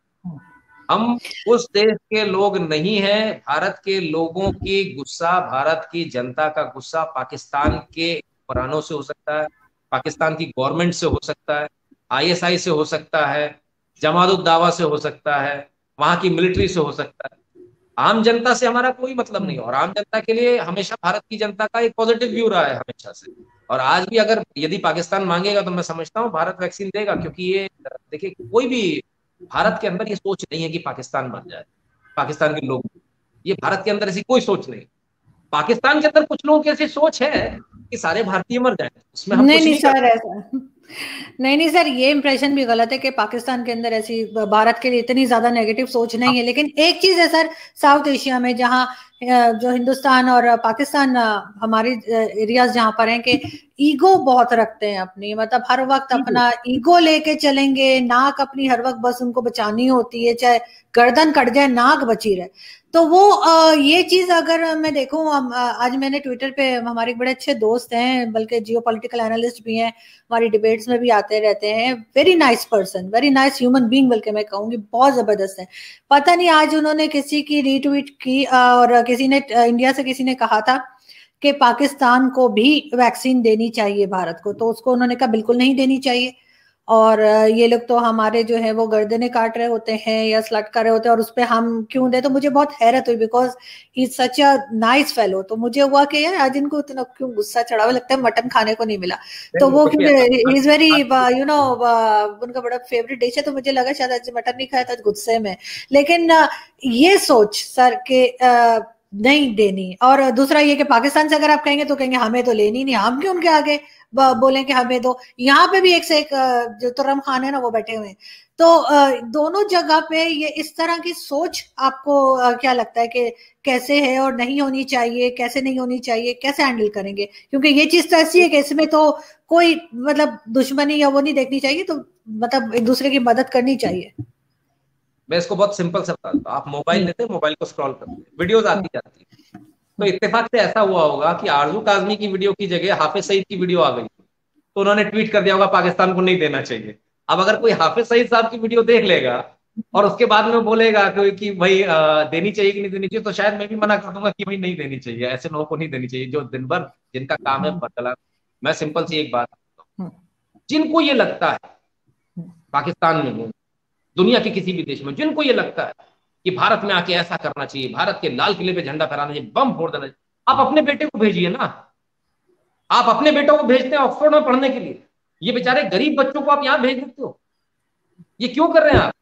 हम उस देश के लोग नहीं हैं, भारत के लोगों की गुस्सा, भारत की जनता का गुस्सा पाकिस्तान के हुक्मरानों से हो सकता है, पाकिस्तान की गवर्नमेंट से हो सकता है, आईएसआई से हो सकता है, जमात उद दावा से हो सकता है, वहां की मिलिट्री से हो सकता है। आम जनता से हमारा कोई मतलब नहीं है, और आम जनता के लिए हमेशा भारत की जनता का एक पॉजिटिव व्यू रहा है हमेशा से। और आज भी अगर यदि पाकिस्तान मांगेगा तो मैं समझता हूँ भारत वैक्सीन देगा, क्योंकि ये देखिए कोई भी भारत के अंदर ये सोच नहीं है कि पाकिस्तान मर जाए, पाकिस्तान के लोग, ये भारत के अंदर ऐसी कोई सोच नहीं। पाकिस्तान के अंदर कुछ लोगों की ऐसी सोच है कि सारे भारतीय मर जाए, उसमें हम नहीं कुछ नहीं नहीं कर सर, सकते। ऐसा नहीं नहीं सर, ये इंप्रेशन भी गलत है कि पाकिस्तान के अंदर ऐसी भारत के लिए इतनी ज्यादा नेगेटिव सोच नहीं है। लेकिन एक चीज है सर, साउथ एशिया में जहाँ जो हिंदुस्तान और पाकिस्तान हमारी एरियाज जहाँ पर हैं कि ईगो बहुत रखते हैं अपनी, मतलब हर वक्त अपना ईगो लेके चलेंगे, नाक अपनी हर वक्त बस उनको बचानी होती है, चाहे गर्दन कट जाए नाक बची रहे। तो वो ये चीज अगर मैं देखूं, आज मैंने ट्विटर पे, हमारे एक बड़े अच्छे दोस्त हैं बल्कि जियो पॉलिटिकल एनालिस्ट भी हैं, हमारी डिबेट्स में भी आते रहते हैं, very nice person, very nice human being बल्कि मैं कहूंगी, बहुत जबरदस्त है। पता नहीं आज उन्होंने किसी की रीट्वीट की और किसी ने इंडिया से किसी ने कहा था कि पाकिस्तान को भी वैक्सीन देनी चाहिए भारत को, तो उसको उन्होंने कहा बिल्कुल नहीं देनी चाहिए। और ये लोग तो हमारे जो है वो गर्दनें काट रहे होते हैं या स्लट कर रहे होते हैं, और उस पर हम क्यों दे। तो मुझे बहुत हैरत हुई, because he is such a nice fellow. तो मुझे हुआ कि यार आज इनको इतना क्यों गुस्सा चढ़ा हुआ, लगता है मटन खाने को नहीं मिला। तो वो देखिए क्योंकि इज वेरी यू नो उनका बड़ा फेवरेट डिश है, तो मुझे लगा शायद आज मटन नहीं खाया था, गुस्से में। लेकिन ये सोच सर के नहीं देनी। और दूसरा ये कि पाकिस्तान से अगर आप कहेंगे तो कहेंगे हमें तो लेनी नहीं, हम क्यों उनके आगे बोलें कि हमें दो। यहाँ पे भी एक से एक जो तुर्रम खान है ना वो बैठे हुए हैं। तो दोनों जगह पे ये इस तरह की सोच आपको क्या लगता है कि कैसे है और नहीं होनी चाहिए, कैसे नहीं होनी चाहिए, कैसे हैंडल करेंगे? क्योंकि ये चीज तो ऐसी है कि इसमें तो कोई मतलब दुश्मनी या वो नहीं देखनी चाहिए, तो मतलब एक दूसरे की मदद करनी चाहिए। मैं इसको बहुत सिंपल से बताता हूँ, आप मोबाइल लेते हैं, मोबाइल को स्क्रॉल करते हैं, वीडियोज आती जाती है, तो इत्तेफाक से ऐसा हुआ होगा कि आरजू काजमी की वीडियो की जगह हाफिज सईद की वीडियो आ गई, तो उन्होंने ट्वीट कर दिया होगा पाकिस्तान को नहीं देना चाहिए। अब अगर कोई हाफिज सईद साहब की वीडियो देख लेगा और उसके बाद में बोलेगा कि भाई देनी चाहिए कि नहीं देनी चाहिए, तो शायद मैं भी मना कर दूंगा कि भाई नहीं देनी चाहिए, ऐसे लोगों को नहीं देनी चाहिए जो दिन भर जिनका काम है बदला। मैं सिंपल सी एक बात, जिनको ये लगता है पाकिस्तान में हो, दुनिया के किसी भी देश में, जिनको ये लगता है कि भारत में आके ऐसा करना चाहिए, भारत के लाल किले पे झंडा फहराना चाहिए, बम फोड़ देना चाहिए, आप अपने बेटे को भेजिए ना। आप अपने बेटों को भेजते हैं ऑक्सफोर्ड में पढ़ने के लिए, ये बेचारे गरीब बच्चों को आप यहाँ भेज देते हो, ये क्यों कर रहे हैं आप?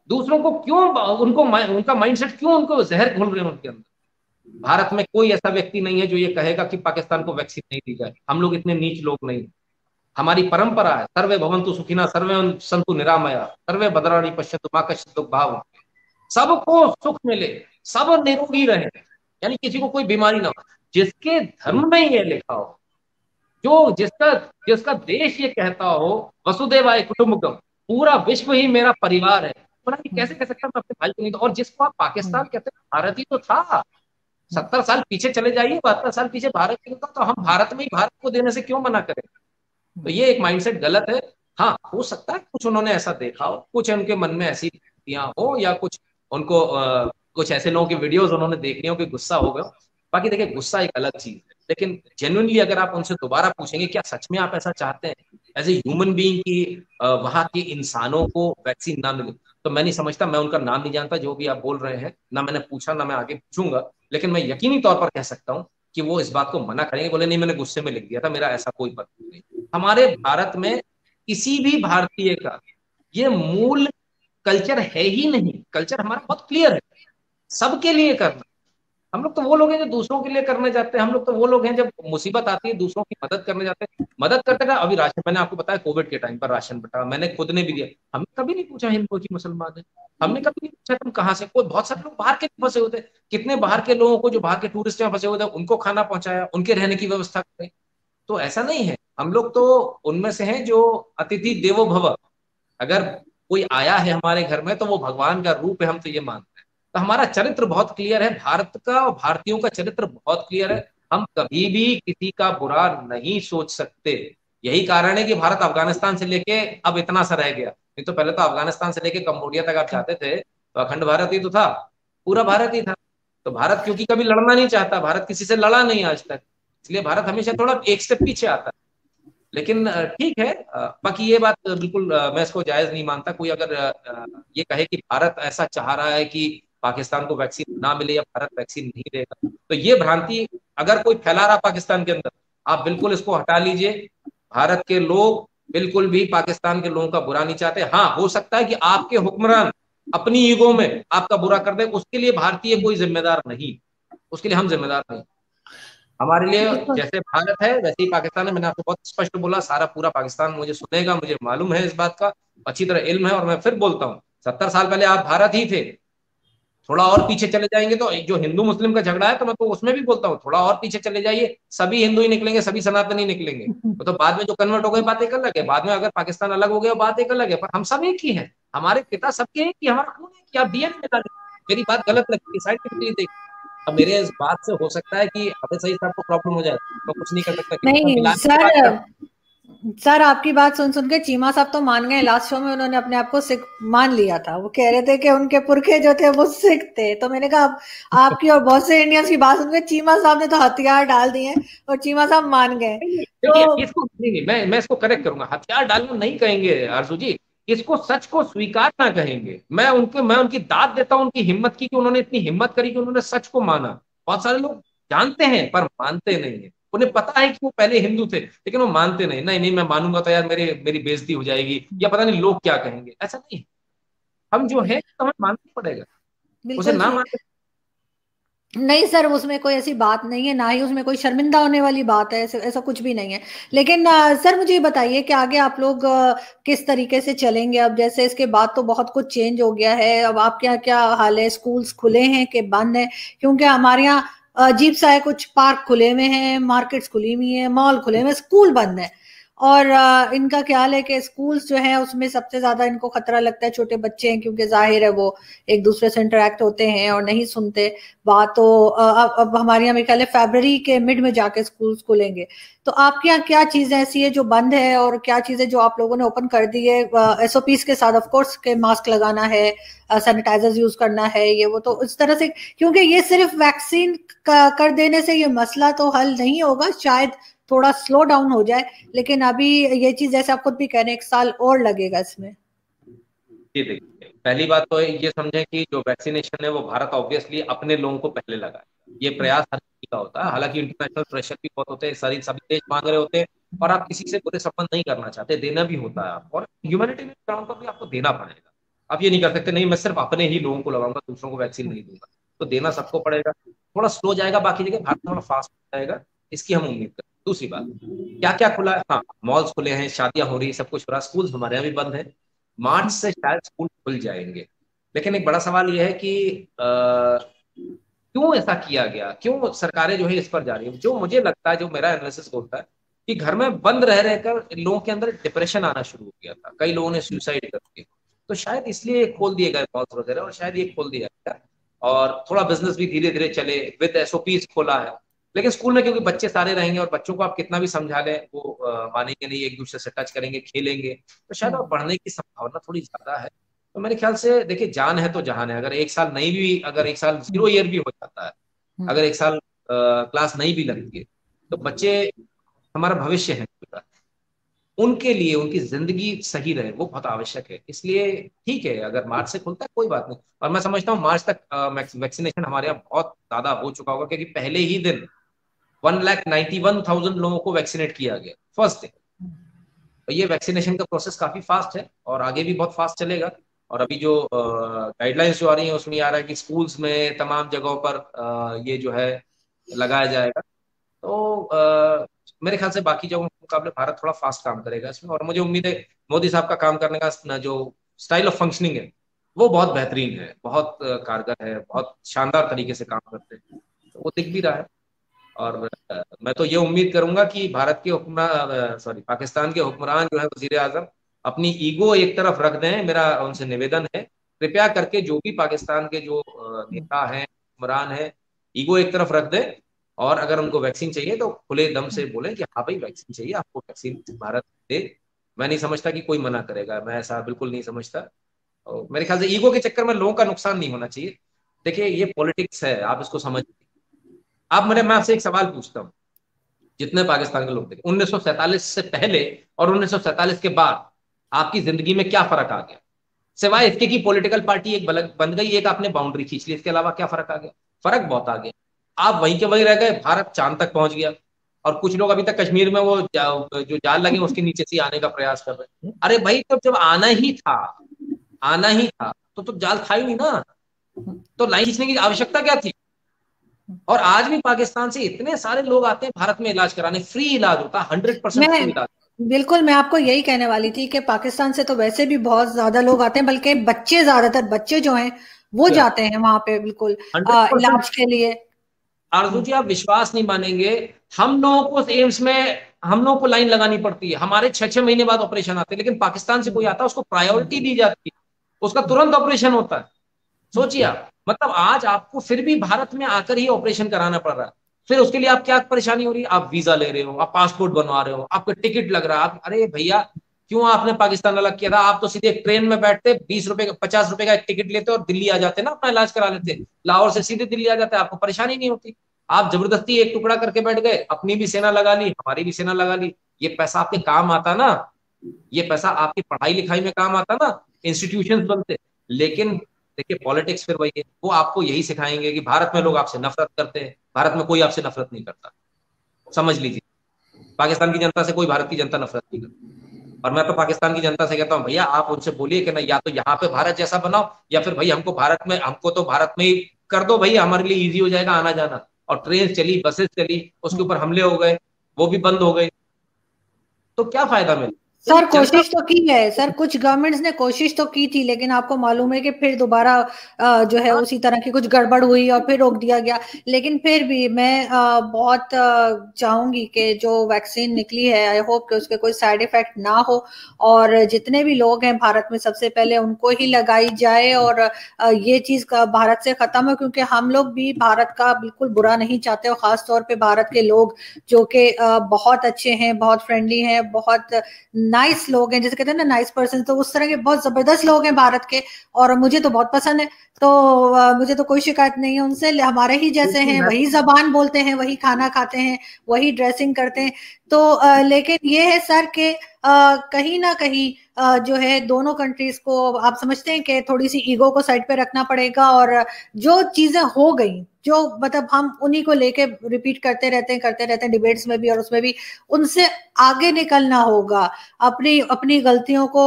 दूसरों को क्यों, उनको उनका माइंडसेट क्यों, उनको जहर घोल रहे हैं उनके अंदर। भारत में कोई ऐसा व्यक्ति नहीं है जो ये कहेगा कि पाकिस्तान को वैक्सीन नहीं दी जाए, हम लोग इतने नीच लोग नहीं। हमारी परंपरा है सर्वे भवंतु सुखिना सर्वे संतु निरामया सर्वे भद्राणि पश्यन्तु मां कश्चित् दुःख भाव, सबको सुख मिले, सब निरोगी रहे, यानी किसी को कोई बीमारी ना हो। जिसके धर्म में ये लिखा हो, जो जिसका जिसका देश ये कहता हो वसुदेवाय कुटुंबकम, पूरा विश्व ही मेरा परिवार है, बड़ा ये कैसे कह सकता मैं अपने भाई को नहीं। और जिसको आप पाकिस्तान कहते हैं, भारत ही तो था। 70 साल पीछे चले जाइए, 72 साल पीछे भारत ही था, तो हम भारत में ही भारत को देने से क्यों मना करें। तो ये एक माइंडसेट गलत है। हाँ हो सकता है कुछ उन्होंने ऐसा देखा हो, कुछ उनके मन में ऐसी स्थितियां हो, या कुछ उनको कुछ ऐसे लोगों की वीडियोस उन्होंने देखनी हो कि गुस्सा हो गया। बाकी देखिए गुस्सा एक अलग चीज है, लेकिन जेन्युइनली अगर आप उनसे दोबारा पूछेंगे क्या सच में आप ऐसा चाहते हैं एज ए ह्यूमन बीइंग की वहां के इंसानों को वैक्सीन ना मिले, तो मैं नहीं समझता, मैं उनका नाम नहीं जानता जो भी आप बोल रहे हैं, ना मैंने पूछा ना मैं आगे पूछूंगा, लेकिन मैं यकीनी तौर पर कह सकता हूँ कि वो इस बात को मना करेंगे, बोले नहीं मैंने गुस्से में लिख दिया था, मेरा ऐसा कोई पता नहीं। हमारे भारत में किसी भी भारतीय का ये मूल कल्चर है ही नहीं, कल्चर हमारा बहुत क्लियर है, सबके लिए करना, हम लोग तो वो लोग हैं जो दूसरों के लिए करने जाते हैं, हम लोग तो वो लोग हैं जब मुसीबत आती है दूसरों की मदद करने जाते हैं, मदद करते रहे। अभी राशन मैंने आपको बताया कोविड के टाइम पर राशन बटा, मैंने खुद ने भी दिया। हमने कभी नहीं पूछा हिंदू की मुसलमान है, हमने कभी नहीं पूछा तुम कहाँ से। कोई बहुत सारे लोग बाहर के फंसे होते, कितने बाहर के लोगों को जो बाहर के टूरिस्ट यहाँ फंसे होते हैं उनको खाना पहुंचाया, उनके रहने की व्यवस्था करें। तो ऐसा नहीं है, हम लोग तो उनमें से हैं जो अतिथि देवो भव। अगर कोई आया है हमारे घर में तो वो भगवान का रूप है, हम तो ये मानते हैं। तो हमारा चरित्र बहुत क्लियर है भारत का, और भारतीयों का चरित्र बहुत क्लियर है। हम कभी भी किसी का बुरा नहीं सोच सकते। यही कारण है कि भारत अफगानिस्तान से लेके अब इतना सा रह गया, नहीं तो पहले तो अफगानिस्तान से लेके कम्बोडिया तक आप जाते थे तो अखंड भारत ही तो था, पूरा भारत ही था। तो भारत क्योंकि कभी लड़ना नहीं चाहता, भारत किसी से लड़ा नहीं आज तक, इसलिए भारत हमेशा थोड़ा एक स्टेप पीछे आता है। लेकिन ठीक है, बाकी ये बात बिल्कुल मैं इसको जायज नहीं मानता। कोई अगर ये कहे कि भारत ऐसा चाह रहा है कि पाकिस्तान को वैक्सीन ना मिले या भारत वैक्सीन नहीं देगा, तो ये भ्रांति अगर कोई फैला रहा पाकिस्तान के अंदर, आप बिल्कुल इसको हटा लीजिए। भारत के लोग बिल्कुल भी पाकिस्तान के लोगों का बुरा नहीं चाहते। हाँ, हो सकता है कि आपके हुक्मरान अपनी ईगो में आपका बुरा कर दे, उसके लिए भारतीय कोई जिम्मेदार नहीं, उसके लिए हम जिम्मेदार नहीं। हमारे लिए बिल्कुल। जैसे भारत है वैसे ही पाकिस्तान है। मैंने आपको बहुत स्पष्ट बोला, सारा पूरा पाकिस्तान मुझे सुनेगा, मुझे मालूम है इस बात का, अच्छी तरह इल्म है। और मैं फिर बोलता हूँ, 70 साल पहले आप भारत ही थे, थोड़ा और पीछे चले जाएंगे तो जो हिंदू मुस्लिम का झगड़ा है तो मैं तो उसमें भी बोलता हूँ थोड़ा और पीछे चले जाइए, सभी हिंदू ही निकलेंगे, सभी सनातनी निकलेंगे। तो बाद में जो कन्वर्ट हो गए बात एक अलग है, बाद में अगर पाकिस्तान अलग हो गया बात एक अलग है, पर हम सब एक ही हैं। हमारे पिता सबके एक ही, हमारा खून है कि आप डीएनए मिला लें। मेरी बात गलत लगती है साइंटिफिकली देख, अब मेरे इस बात से हो सकता है कि अगर सही साहब को प्रॉब्लम हो जाए तो कुछ नहीं कर सकता, क्योंकि मैं नहीं मिलाने की सर, बात कर। सर आपकी बात सुन सुन के चीमा साहब तो मान गए। लास्ट शो में उन्होंने अपने आप को सिख मान लिया था। वो कह रहे थे कि उनके पुरखे जो थे वो सिख थे। तो मैंने कहा अब आपकी और बहुत से इंडियंस की बात सुन के चीमा साहब ने तो हथियार डाल दिए और चीमा साहब मान गए। देखिए तो इसको नहीं नहीं, मैं इसको करेक्ट करूंगा, हथियार डालना नहीं कहेंगे आरजू जी, इसको सच को स्वीकार ना कहेंगे। मैं उनकी दाद देता हूं उनकी हिम्मत की, कि उन्होंने इतनी हिम्मत करी कि उन्होंने सच को माना। बहुत सारे लोग जानते हैं पर मानते नहीं है, उन्हें पता है कि वो पहले हिंदू थे लेकिन वो मानते नहीं, नहीं नहीं मैं मानूंगा तो यार मेरे मेरी बेइज्जती हो जाएगी या पता नहीं लोग क्या कहेंगे। ऐसा नहीं है, हम जो है तो हमें मानना पड़ेगा, उसे बिल्कुल ना ठीक। मान। नहीं सर, उसमें कोई ऐसी बात नहीं है, ना ही उसमें कोई शर्मिंदा होने वाली बात है। ऐसा ऐसा कुछ भी नहीं है। लेकिन सर मुझे ये बताइए कि आगे आप लोग किस तरीके से चलेंगे? अब जैसे इसके बाद तो बहुत कुछ चेंज हो गया है। अब आपके यहाँ क्या हाल है? स्कूल्स खुले हैं कि बंद है? क्योंकि हमारे यहाँ अजीब सा है, कुछ पार्क खुले हुए हैं, मार्केट्स खुली हुई है, मॉल खुले हुए हैं, स्कूल बंद है। और इनका ख्याल है कि स्कूल्स जो है उसमें सबसे ज्यादा इनको खतरा लगता है छोटे बच्चे हैं, क्योंकि जाहिर है वो एक दूसरे से इंटरेक्ट होते हैं और नहीं सुनते बात। तो अब हमारे यहाँ मेरे ख्याल है फरवरी के मिड में जाके स्कूल खुलेंगे। तो आपके यहाँ क्या चीजें ऐसी है जो बंद है और क्या चीजें जो आप लोगों ने ओपन कर दी है एसओपीज के साथ? ऑफ कोर्स के मास्क लगाना है, सैनिटाइजर्स यूज करना है, ये वो तो इस तरह से। क्योंकि ये सिर्फ वैक्सीन कर देने से ये मसला तो हल नहीं होगा, शायद थोड़ा स्लो डाउन हो जाए। लेकिन अभी ये चीज जैसे आप खुद भी कह रहे हैं 1 साल और लगेगा इसमें। जी देखिए, पहली बात तो ये समझें कि जो वैक्सीनेशन है वो भारत ऑब्वियसली अपने लोगों को पहले लगाए। ये प्रयास हर किसी का होता है, हालांकि इंटरनेशनल प्रेशर भी बहुत होते हैं, सारी सभी देश मांग रहे होते हैं, और आप किसी से बुरे संबंध नहीं करना चाहते, देना भी होता है आपको, और ह्यूमैनिटेरियन ग्राउंड पर भी आपको देना पड़ेगा। आप ये नहीं कर सकते नहीं मैं सिर्फ अपने ही लोगों को लगाऊंगा दूसरों को वैक्सीन नहीं दूंगा, तो देना सबको पड़ेगा। थोड़ा स्लो जाएगा, बाकी जगह भारत थोड़ा फास्ट हो जाएगा, इसकी हम उम्मीद करते हैं। दूसरी बात, क्या क्या खुला है? हाँ, मॉल्स खुले हैं, शादियां हो रही है, सब कुछ हो रहा है, स्कूल हमारे यहाँ भी बंद है। मार्च से शायद स्कूल खुल जाएंगे। लेकिन एक बड़ा सवाल यह है कि क्यों ऐसा किया गया, क्यों सरकारें जो है इस पर जा रही है? जो मुझे लगता है, जो मेरा एनालिसिस होता है, कि घर में बंद रह रहकर लोगों के अंदर डिप्रेशन आना शुरू हो गया था, कई लोगों ने सुसाइड कर दिया, तो शायद इसलिए खोल दिए गए मॉल्स वगैरह, और शायद ये खोल दिया गया। और थोड़ा बिजनेस भी धीरे धीरे चले, विद एसओपीज खोला है। लेकिन स्कूल में क्योंकि बच्चे सारे रहेंगे और बच्चों को आप कितना भी समझा लें वो मानेंगे नहीं, एक दूसरे से टच करेंगे, खेलेंगे, तो शायद और बढ़ने की संभावना थोड़ी ज्यादा है। तो मेरे ख्याल से देखिए, जान है तो जहान है। अगर एक साल नहीं भी, अगर एक साल 0 ईयर भी हो जाता है, अगर एक साल क्लास नहीं भी लगती है, तो बच्चे हमारा भविष्य है, उनके लिए उनकी जिंदगी सही रहे वो बहुत आवश्यक है। इसलिए ठीक है, अगर मार्च से खुलता है कोई बात नहीं, और मैं समझता हूँ मार्च तक वैक्सीनेशन हमारे यहाँ बहुत ज्यादा हो चुका होगा, क्योंकि पहले ही दिन 1,91,000 लोगों को वैक्सीनेट किया गया फर्स्ट डे। तो ये वैक्सीनेशन का प्रोसेस काफी फास्ट है और आगे भी बहुत फास्ट चलेगा। और अभी जो गाइडलाइंस जो आ रही है उसमें ये आ रहा है कि स्कूल्स में तमाम जगहों पर ये जो है लगाया जाएगा। तो मेरे ख्याल से बाकी जगहों के मुकाबले भारत थोड़ा फास्ट काम करेगा इसमें, और मुझे उम्मीद है मोदी साहब का काम करने का जो स्टाइल ऑफ फंक्शनिंग है वो बहुत बेहतरीन है, बहुत कारगर है, बहुत शानदार तरीके से काम करते हैं, तो वो दिख भी रहा है। और मैं तो ये उम्मीद करूंगा कि भारत के हुक्मरान, सॉरी, पाकिस्तान के हुक्मरान जो है वजीर आजम अपनी ईगो एक तरफ रख दें। मेरा उनसे निवेदन है, कृपया करके जो भी पाकिस्तान के जो नेता हैं, हुक्मरान हैं, ईगो एक तरफ रख दें, और अगर उनको वैक्सीन चाहिए तो खुले दम से बोलें कि हाँ भाई वैक्सीन चाहिए आपको, वैक्सीन भारत दे। मैं नहीं समझता कि कोई मना करेगा, मैं ऐसा बिल्कुल नहीं समझता। और मेरे ख्याल से ईगो के चक्कर में लोगों का नुकसान नहीं होना चाहिए। देखिए ये पॉलिटिक्स है, आप इसको समझ। आप मैं आपसे एक सवाल पूछता हूँ, जितने पाकिस्तान के लोग थे 1947 से पहले और 1947 के बाद आपकी जिंदगी में क्या फर्क आ गया, सिवाय इसके कि पॉलिटिकल पार्टी एक बन गई, एक आपने बाउंड्री खींच ली, इसके अलावा क्या फर्क आ गया? फर्क बहुत आ गया। आप वहीं के वहीं रह गए, भारत चांद तक पहुंच गया, और कुछ लोग अभी तक कश्मीर में वो जो जाल लगे उसके नीचे से आने का प्रयास कर रहे हैं। अरे भाई, तो जब आना ही था, आना ही था, तो जाल था ही नहीं ना, तो लाइन खींचने की आवश्यकता क्या थी? और आज भी पाकिस्तान से इतने सारे लोग आते हैं भारत में इलाज कराने, फ्री इलाज होता है, 100% फ्री मैं इलाज। बिल्कुल, मैं आपको यही कहने वाली थी कि पाकिस्तान से तो वैसे भी बहुत ज्यादा लोग आते हैं, बल्कि बच्चे, ज्यादातर बच्चे जो हैं वो जाते हैं वहां पे बिल्कुल 100%। इलाज के लिए। आरजू जी, आप विश्वास नहीं मानेंगे, हम लोगों को एम्स में हम लोगों को लाइन लगानी पड़ती है, हमारे 6-6 महीने बाद ऑपरेशन आते हैं, लेकिन पाकिस्तान से कोई आता है उसको प्रायोरिटी दी जाती है, उसका तुरंत ऑपरेशन होता है। सोचिए आप, मतलब आज आपको फिर भी भारत में आकर ही ऑपरेशन कराना पड़ रहा है। फिर उसके लिए आप क्या परेशानी हो रही है? आप वीजा ले रहे हो, आप पासपोर्ट बनवा रहे हो, आपका टिकट लग रहा है, आप, अरे भैया, क्यों आपने पाकिस्तान अलग किया था? आप तो सीधे एक ट्रेन में बैठते, 20 रुपए का, 50 रुपए का एक टिकट लेते और दिल्ली आ जाते ना, अपना इलाज करा लेते, लाहौर से सीधे दिल्ली आ जाते, आपको परेशानी नहीं होती। आप जबरदस्ती एक टुकड़ा करके बैठ गए, अपनी भी सेना लगा ली, हमारी भी सेना लगा ली। ये पैसा आपके काम आता ना, ये पैसा आपकी पढ़ाई लिखाई में काम आता ना, इंस्टीट्यूशन बनते। लेकिन देखिए पॉलिटिक्स फिर वही है, वो आपको यही सिखाएंगे कि भारत में लोग आपसे नफरत करते हैं, भारत में कोई आपसे नफरत नहीं करता। समझ लीजिए, पाकिस्तान की जनता से कोई भारत की जनता नफरत नहीं करती। और मैं तो पाकिस्तान की जनता से कहता हूँ, भैया आप उनसे बोलिए कि ना, या तो यहाँ पे भारत जैसा बनाओ, या फिर भाई हमको तो भारत में ही कर दो भैया, हमारे लिए इजी हो जाएगा आना जाना। और ट्रेन चली, बसेस चली, उसके ऊपर हमले हो गए, वो भी बंद हो गए, तो क्या फायदा मिला? तो सर जनता। कोशिश तो की है सर, कुछ गवर्नमेंट्स ने कोशिश तो की थी, लेकिन आपको मालूम है कि फिर दोबारा जो है उसी तरह की कुछ गड़बड़ हुई और फिर रोक दिया गया। लेकिन फिर भी मैं बहुत चाहूंगी कि जो वैक्सीन निकली है, आई होप कि उसके कोई साइड इफेक्ट ना हो, और जितने भी लोग हैं भारत में सबसे पहले उनको ही लगाई जाए, और ये चीज का भारत से खत्म है, क्योंकि हम लोग भी भारत का बिल्कुल बुरा नहीं चाहते, और खास तौर पे भारत के लोग जो कि बहुत अच्छे हैं, बहुत फ्रेंडली हैं, बहुत नाइस लोग हैं, जैसे कहते हैं ना नाइस पर्सन, तो उस तरह के बहुत जबरदस्त लोग हैं भारत के, और मुझे तो बहुत पसंद है। तो मुझे तो कोई शिकायत नहीं है उनसे, हमारे ही जैसे हैं, वही जबान बोलते हैं, वही खाना खाते हैं, वही ड्रेसिंग करते हैं। तो लेकिन ये है सर कि कहीं ना कहीं जो है दोनों कंट्रीज को आप समझते हैं कि थोड़ी सी ईगो को साइड पे रखना पड़ेगा, और जो चीजें हो गई, जो मतलब हम उन्हीं को लेके रिपीट करते रहते हैं डिबेट्स में भी और उसमें भी, उनसे आगे निकलना होगा, अपनी अपनी गलतियों को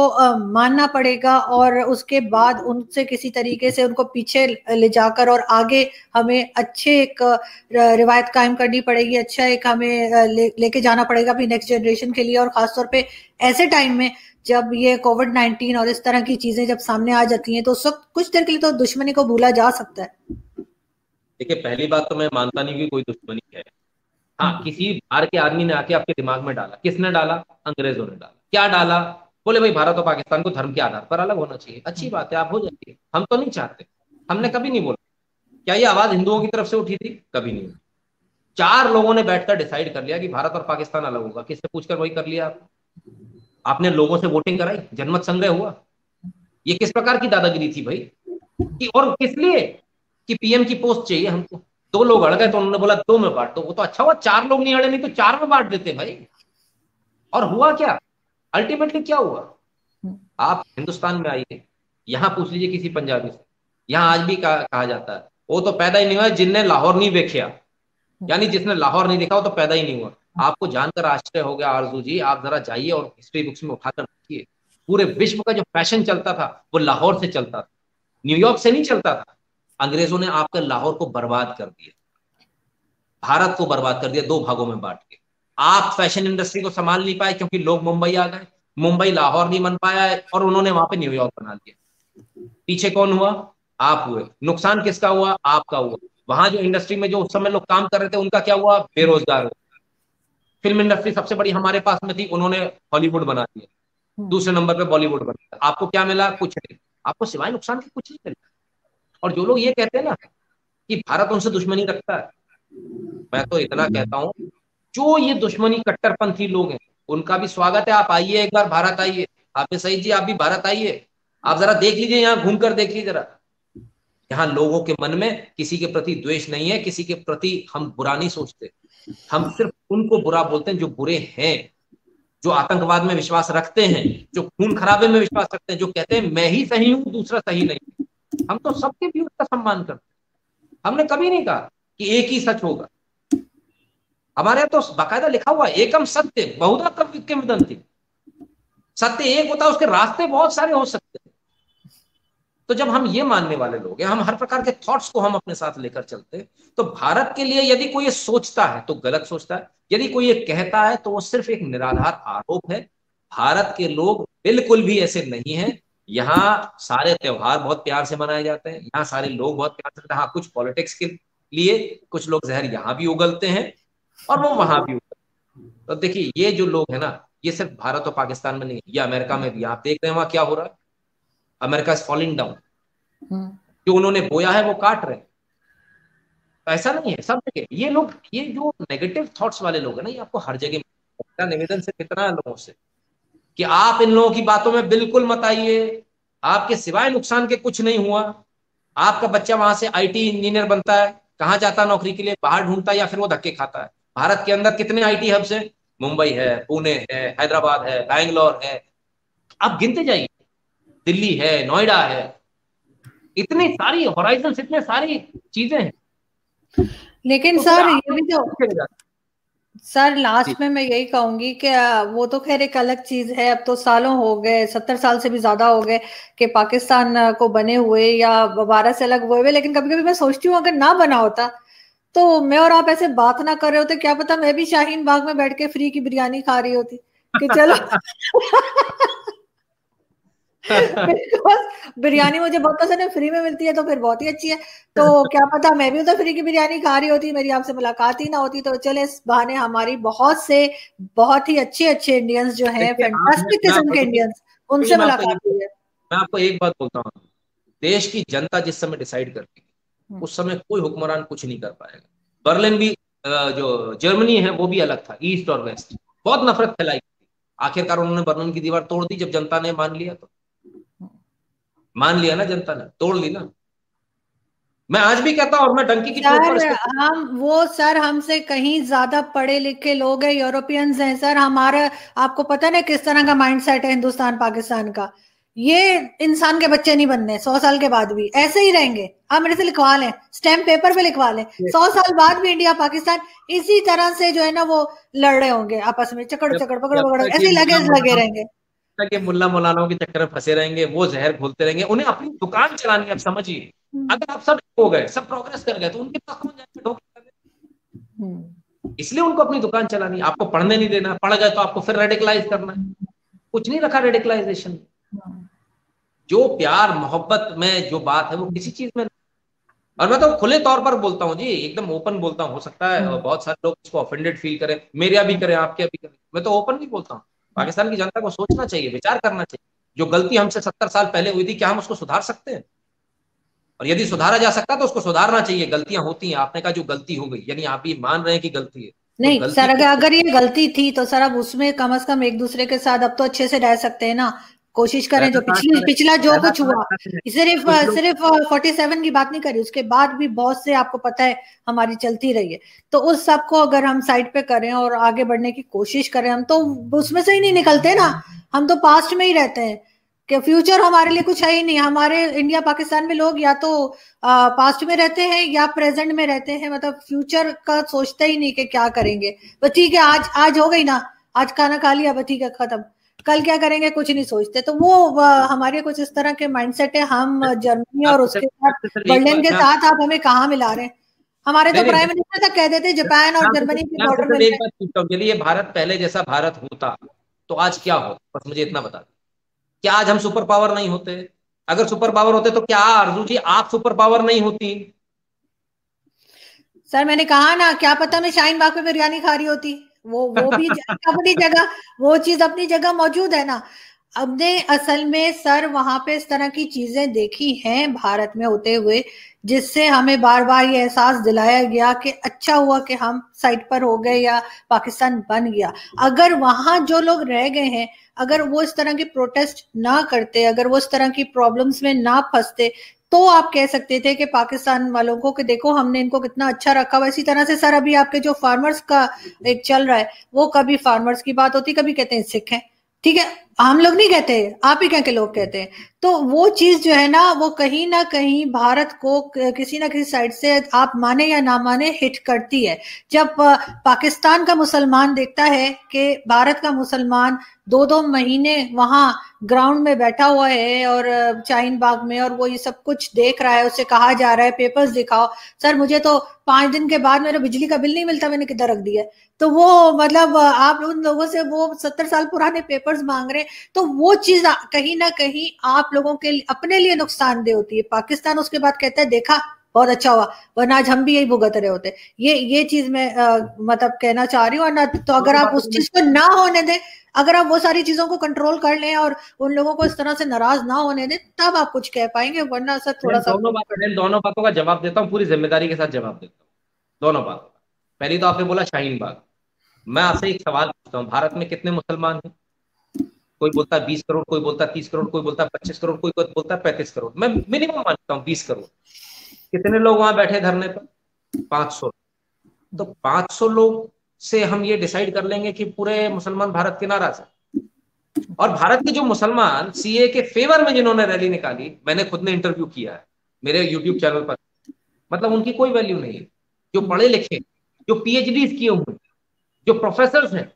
मानना पड़ेगा, और उसके बाद उनसे किसी तरीके से उनको पीछे ले जाकर और आगे हमें अच्छे एक रिवायत कायम करनी पड़ेगी, अच्छा एक हमें लेके जाना पड़ेगा अपनी नेक्स्ट जनरेशन के लिए। और खासतौर पे ऐसे टाइम में जब ये कोविड-19 और इस तरह की चीजें जब सामने आ जाती हैं, तो उस वक्त कुछ देर के लिए तो दुश्मनी को भूला जा सकता है। देखिए पहली बात तो मैं मानता नहीं कि कोई दुश्मनी है। हाँ, किसी बाहर के आदमी ने आके आपके दिमाग में डाला, किसने डाला? अंग्रेजों ने डाला। क्या डाला? बोले भाई भारत और पाकिस्तान को धर्म के आधार पर अलग होना चाहिए। अच्छी बात है, आप हो जाइए, हम तो नहीं चाहते, हमने कभी नहीं बोला। क्या ये आवाज हिंदुओं की तरफ से उठी थी? कभी नहीं उठी। 4 लोगों ने बैठकर डिसाइड कर लिया कि भारत और पाकिस्तान अलग होगा, किससे पूछकर वही कर लिया आपने लोगों से वोटिंग कराई, जनमत संग्रह हुआ। ये किस प्रकार की दादागिरी थी भाई? कि और किस लिए? कि पीएम की पोस्ट चाहिए हमको। 2 लोग अड़ गए तो उन्होंने बोला 2 में बांट दो, वो तो अच्छा हुआ 4 लोग नहीं अड़े, नहीं तो 4 में बांट देते भाई। और हुआ क्या? अल्टीमेटली क्या हुआ? आप हिंदुस्तान में आइए, यहाँ पूछ लीजिए किसी पंजाबी से, यहाँ आज भी कहा जाता है वो तो पैदा ही नहीं हुआ जिनने लाहौर नहीं देखा, यानी जिसने लाहौर नहीं देखा वो तो पैदा ही नहीं हुआ। आपको जानकर आश्चर्य हो गया आरजू जी, आप जरा जाइए और हिस्ट्री बुक्स में उठाकर देखिए, पूरे विश्व का जो फैशन चलता था वो लाहौर से चलता था, न्यूयॉर्क से नहीं चलता था। अंग्रेजों ने आपके लाहौर को बर्बाद कर दिया, भारत को बर्बाद कर दिया, दो भागों में बांट के। आप फैशन इंडस्ट्री को संभाल नहीं पाए क्योंकि लोग मुंबई आ गए, मुंबई लाहौर नहीं बन पाया है और उन्होंने वहां पे न्यूयॉर्क बना दिया। पीछे कौन हुआ? आप हुए। नुकसान किसका हुआ? आपका हुआ। वहां जो इंडस्ट्री में जो उस समय लोग काम कर रहे थे उनका क्या हुआ? बेरोजगार हुआ। फिल्म इंडस्ट्री सबसे बड़ी हमारे पास में थी, उन्होंने हॉलीवुड बना दिया। दूसरे नंबर पे बॉलीवुड बना। आपको क्या मिला? कुछ नहीं। आपको सिवाय नुकसान के कुछ नहीं मिला। और जो लोग ये कहते हैं ना कि भारत उनसे दुश्मनी रखता है, मैं तो इतना कहता हूं, जो ये दुश्मनी कट्टरपंथी लोग हैं उनका भी स्वागत है, आप आइए एक बार भारत आइए। आप सही जी, आप भी भारत आइए, आप जरा देख लीजिए, यहाँ घूम कर देख लीजिए जरा। यहाँ लोगों के मन में किसी के प्रति द्वेष नहीं है, किसी के प्रति हम बुरा नहीं सोचते। हम सिर्फ उनको बुरा बोलते हैं जो बुरे हैं, जो आतंकवाद में विश्वास रखते हैं, जो खून खराबे में विश्वास रखते हैं, जो कहते हैं मैं ही सही हूं दूसरा सही नहीं। हम तो सबके व्यूज का सम्मान करते हैं। हमने कभी नहीं कहा कि एक ही सच होगा। हमारे यहाँ तो बाकायदा लिखा हुआ एकम सत्य बहुधा कव्य वदंती। सत्य एक होता है, उसके रास्ते बहुत सारे हो सकते हैं। तो जब हम ये मानने वाले लोग हैं, हम हर प्रकार के थॉट्स को हम अपने साथ लेकर चलते हैं, तो भारत के लिए यदि कोई ये सोचता है तो गलत सोचता है, यदि कोई ये कहता है तो वो सिर्फ एक निराधार आरोप है। भारत के लोग बिल्कुल भी ऐसे नहीं हैं। यहाँ सारे त्योहार बहुत प्यार से मनाए जाते हैं, यहाँ सारे लोग बहुत प्यार से, हाँ कुछ पॉलिटिक्स के लिए कुछ लोग जहर यहाँ भी उगलते हैं और वो वहां भी उगलते हैं। तो देखिए ये जो लोग है ना, ये सिर्फ भारत और पाकिस्तान में नहीं, ये अमेरिका में भी आप देख रहे हैं वहां क्या हो रहा है। America is falling down. जो उन्होंने बोया है वो काट रहे हैं। तो ऐसा नहीं है सब जगह ये लोग, ये जो नेगेटिव थॉट्स वाले लोग हैं ना, ये आपको हर जगह मिलता है। निवेदन से कितना है लोगों से कि आप इन लोगों की बातों में बिल्कुल मत आइए, आपके सिवाय नुकसान के कुछ नहीं हुआ। आपका बच्चा वहां से आईटी इंजीनियर बनता है, कहाँ जाता है नौकरी के लिए? बाहर ढूंढता है या फिर वो धक्के खाता है? भारत के अंदर कितने आईटी हब्स हैं? मुंबई है, पुणे है, हैदराबाद है, बैंगलोर है, आप गिनते जाइए, दिल्ली है, नोएडा है, इतनी सारी होराइजन, इतने सारी चीजें हैं। लेकिन तो फिर सर आप ये भी तो, सर लास्ट में मैं यही कहूंगी कि वो तो खैर एक अलग चीज है। अब तो सालों हो गए, 70 साल से भी ज्यादा हो गए कि पाकिस्तान को बने हुए या भारत से अलग हुए हुए। लेकिन कभी कभी मैं सोचती हूँ अगर ना बना होता तो मैं और आप ऐसे बात ना कर रहे होते, क्या पता मैं भी शाहीन बाग में बैठ के फ्री की बिरयानी खा रही होती कि चलो बिकॉज बिरयानी मुझे बहुत पसंद है, फ्री में मिलती है तो फिर बहुत ही अच्छी है। तो क्या पता मैं भी उधर फ्री की बिरयानी खा रही होती, मेरी आपसे मुलाकात ही ना होती। तो चले इस बहाने हमारी बहुत से बहुत ही अच्छे अच्छे इंडियंस जो हैं, देखिए फैंटास्टिक किस्म के इंडियंस, उनसे मुलाकात हुई है। मैं आपको एक बात बोलता हूँ, देश की जनता जिस समय डिसाइड करती है उस समय कोई हुक्मरान कुछ नहीं कर पाएगा। बर्लिन भी जो जर्मनी है वो भी अलग था, ईस्ट और वेस्ट, बहुत नफरत फैलाई थी। आखिरकार उन्होंने बर्लिन की दीवार तोड़ दी जब जनता ने मान लिया। तो मान लिया ना जनता ने, तोड़ ली ना। मैं आज भी कहता हूं और मैं डंकी की चोट पर सर इसको, हम वो सर हमसे कहीं ज्यादा पढ़े लिखे लोग हैं, यूरोपियंस हैं सर। हमारा आपको पता ना किस तरह का माइंड सेट है हिंदुस्तान पाकिस्तान का। ये इंसान के बच्चे नहीं बनने, 100 साल के बाद भी ऐसे ही रहेंगे। आप मेरे से लिखवा लें, स्टैम्प पेपर पे लिखवा लें, 100 साल बाद भी इंडिया पाकिस्तान इसी तरह से जो है ना वो लड़ रहे होंगे आपस में, चकड़ चकड़ पकड़ जब पकड़ तक ऐसे ये ही मुल्ला लगे मौलाना रहेंगे। तक ये मुल्ला मौलानाओं के चक्कर में फंसे रहेंगे, वो जहर घोलते रहेंगे। उन्हें अपनी दुकान चलानी है। आप समझिए, अगर आप सब हो गए, सब प्रोग्रेस कर गए, तो उनके पास कौन जाएगा ढोके करने? इसलिए उनको अपनी दुकान चलानी। आपको पढ़ने नहीं देना, पढ़ गए तो आपको फिर रेडिकलाइज करना है। कुछ नहीं रखा रेडिकलाइजेशन। जो प्यार मोहब्बत में जो बात है वो किसी चीज में। और मैं तो खुले तौर पर बोलता हूँ जी, एकदम ओपन बोलता हूँ। हो सकता है बहुत सारे लोग इसको ऑफेंडेड फील करें, मेरे भी करें, आपके भी करें, मैं तो ओपन भी बोलता हूँ। पाकिस्तान की जनता को सोचना चाहिए, विचार करना चाहिए। जो गलती हमसे 70 साल पहले हुई थी, क्या हम उसको सुधार सकते हैं? और यदि सुधारा जा सकता है तो उसको सुधारना चाहिए। गलतियां होती हैं, आपने कहा जो गलती हो गई, यानी आप ये मान रहे हैं कि गलती है, तो नहीं गलती सर, को अगर ये गलती थी तो सर अब उसमें कम से कम एक दूसरे के साथ अब तो अच्छे से रह सकते हैं ना। कोशिश करें, जो रहना कहाँ पिछला जो रहना कुछ हुआ, चाहते हैं सिर्फ कुछ लोग। सिर्फ 47 की बात नहीं करी, उसके बाद भी बहुत से आपको पता है हमारी चलती रही है। तो उस सब को अगर हम साइड पे करें और आगे बढ़ने की कोशिश करें, हम तो उसमें से ही नहीं निकलते ना। हम तो पास्ट में ही रहते हैं कि फ्यूचर हमारे लिए कुछ है ही नहीं। हमारे इंडिया पाकिस्तान में लोग या तो पास्ट में रहते हैं या प्रेजेंट में रहते हैं, मतलब फ्यूचर का सोचते ही नहीं कि क्या करेंगे। बस ठीक है, आज आज हो गई ना, आज खाना खा लिया, बस ठीक है, खत्म। कल क्या करेंगे कुछ नहीं सोचते। तो वो हमारे कुछ इस तरह के माइंडसेट है। हम जर्मनी और उसके साथ बर्लिन के साथ आप हमें कहाँ मिला रहे हैं? हमारे तो नहीं नहीं, प्राइम मिनिस्टर तक कह देते जापान और जर्मनी के मैं बॉर्डर आपसे एक मिलते हैं। बात पूछता हूँ, यदि ये भारत पहले जैसा भारत होता तो आज क्या होता, बस मुझे इतना बता दो। क्या आज हम सुपर पावर नहीं होते? अगर सुपर पावर होते तो क्या आरजू जी आप सुपर पावर नहीं होती? सर मैंने कहा ना, क्या पता मैं शाहीन बाग में बिरयानी खा रही होती। वो भी अपनी जगह, वो चीज अपनी जगह मौजूद है ना। हमने असल में सर वहां पे इस तरह की चीजें देखी हैं भारत में होते हुए, जिससे हमें बार बार ये एहसास दिलाया गया कि अच्छा हुआ कि हम साइड पर हो गए या पाकिस्तान बन गया। अगर वहां जो लोग रह गए हैं, अगर वो इस तरह की प्रोटेस्ट ना करते, अगर वो इस तरह की प्रॉब्लम्स में ना फंसते, तो आप कह सकते थे कि पाकिस्तान वालों को कि देखो हमने इनको कितना अच्छा रखा हुआ। इसी तरह से सर अभी आपके जो फार्मर्स का एक चल रहा है, वो कभी फार्मर्स की बात होती, कभी कहते हैं सिख हैं। ठीक है, हम लोग नहीं कहते, आप ही कह के लोग कहते हैं। तो वो चीज जो है ना कहीं भारत को किसी ना किसी साइड से, आप माने या ना माने, हिट करती है। जब पाकिस्तान का मुसलमान देखता है कि भारत का मुसलमान 2-2 महीने वहां ग्राउंड में बैठा हुआ है और शाहीन बाग में, और वो ये सब कुछ देख रहा है, उसे कहा जा रहा है पेपर्स दिखाओ। सर मुझे तो 5 दिन के बाद मेरा बिजली का बिल नहीं मिलता, मैंने किधर रख दिया है। तो वो मतलब आप उन लोगों से वो 70 साल पुराने पेपर्स मांग रहे हैं। तो वो चीज कहीं ना कहीं आप लोगों के लिए, अपने लिए नुकसानदेह होती है। पाकिस्तान उसके बाद कहता है देखा बहुत अच्छा हुआ, वरना आज हम भी यही भुगत रहे होते। ये चीज मैं मतलब कहना चाह रही हूँ। और ना तो अगर दोनों आप बातों उस में चीज को ना होने दें, अगर आप वो सारी चीजों को कंट्रोल कर लें और उन लोगों को इस तरह से नाराज ना होने दें, तब आप कुछ कह पाएंगे, वरना सर थोड़ा सा मैं दोनों बातों का जवाब देता हूँ, पूरी जिम्मेदारी के साथ जवाब देता हूँ दोनों बातों का। पहली तो आपने बोला शाहीन बाग। मैं आपसे एक सवाल पूछता हूँ, भारत में कितने मुसलमान हैं? कोई बोलता है 20 करोड़, कोई बोलता है 30 करोड़, कोई बोलता है 25 करोड़, कोई बोलता है 35 करोड़। मैं मिनिमम मानता हूँ 20 करोड़। कितने लोग वहां बैठे धरने पर? 500। तो 500 लोग से हम ये डिसाइड कर लेंगे कि पूरे मुसलमान भारत के नाराज है। और भारत के जो मुसलमान सीए के फेवर में जिन्होंने रैली निकाली, मैंने खुद ने इंटरव्यू किया है मेरे यूट्यूब चैनल पर, मतलब उनकी कोई वैल्यू नहीं है। जो पढ़े लिखे, जो पीएचडी किए हुए, जो प्रोफेसर हैं,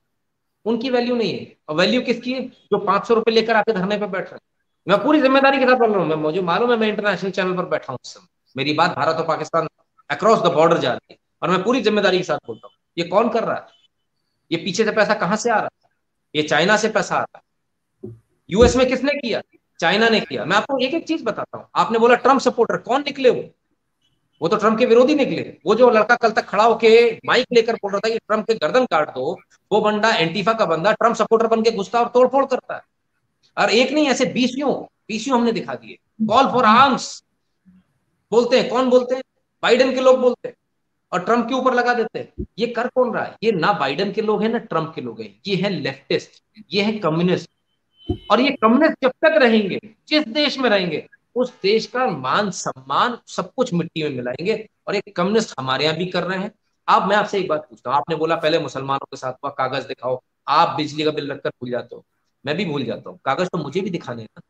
उनकी वैल्यू नहीं है। और वैल्यू किसकी है? जो 500 रुपए लेकर आके धरने पर बैठ रहे हैं। मैं पूरी जिम्मेदारी के साथ बोल रहा हूँ, मुझे मालूम है मैं इंटरनेशनल चैनल पर बैठा हूँ इस समय, मेरी बात भारत और पाकिस्तान अक्रॉस द बॉर्डर जा रही है, और मैं पूरी जिम्मेदारी के साथ बोलता हूँ। ये कौन कर रहा है? ये पीछे से पैसा कहां से आ रहा है? ये चाइना से पैसा आ रहा है। यूएस में किसने किया? चाइना ने किया। मैं आपको एक एक चीज बताता हूँ। आपने बोला ट्रम्प सपोर्टर, कौन निकले वो तो ट्रम्प के विरोधी निकले। वो जो लड़का कल तक खड़ा होके माइक लेकर बोल रहा था कि ट्रम्प के गर्दन काट दो, वो बंदा एंटीफा का बंदा ट्रम्प सपोर्टर बन के घुसता और तोड़फोड़ करता है। और एक नहीं, ऐसे बीसियों बीसियों हमने दिखा दिए। कॉल फॉर आर्म्स बोलते हैं, कौन बोलते हैं? बाइडेन के लोग बोलते हैं, और ट्रम्प के ऊपर लगा देते हैं। ये कर कौन रहा है? ये ना बाइडेन के लोग हैं ना ट्रम्प के लोग हैं, ये है लेफ्टिस्ट, ये है कम्युनिस्ट। और ये कम्युनिस्ट जब तक रहेंगे, जिस देश में रहेंगे, उस देश का मान सम्मान सब कुछ मिट्टी में मिलाएंगे। और एक कम्युनिस्ट हमारे यहाँ भी कर रहे हैं। अब मैं आपसे एक बात पूछता हूँ, आपने बोला पहले मुसलमानों के साथ हुआ, कागज दिखाओ। आप बिजली का बिल रखकर भूल जाते हो, मैं भी भूल जाता हूँ। कागज तो मुझे भी दिखाने हैं,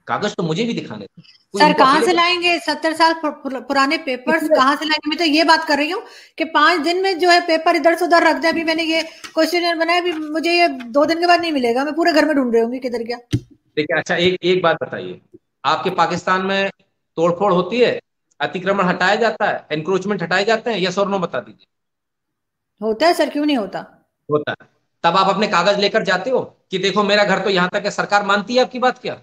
कागज तो मुझे भी दिखाने थे। कोई सर उनको कहाँ अकेले से लाएंगे 70 साल पुराने पेपर्स, इसलिए कहाँ से लाएंगे? मैं तो ये बात कर रही हूँ कि 5 दिन में जो है पेपर इधर से उधर रख दे। अभी मैंने ये क्वेश्चन बनाया, अभी मुझे ये 2 दिन के बाद नहीं मिलेगा, मैं पूरे घर में ढूंढ रही हूँ किधर गया। देखिए, अच्छा एक एक बात बताइए, आपके पाकिस्तान में तोड़फोड़ होती है, अतिक्रमण हटाया जाता है, एनक्रोचमेंट हटाए जाते हैं, यस और नो बता दीजिए। होता है सर, क्यों नहीं होता? होता है। तब आप अपने कागज लेकर जाते हो कि देखो मेरा घर तो यहां तक है, सरकार मानती है आपकी बात? क्या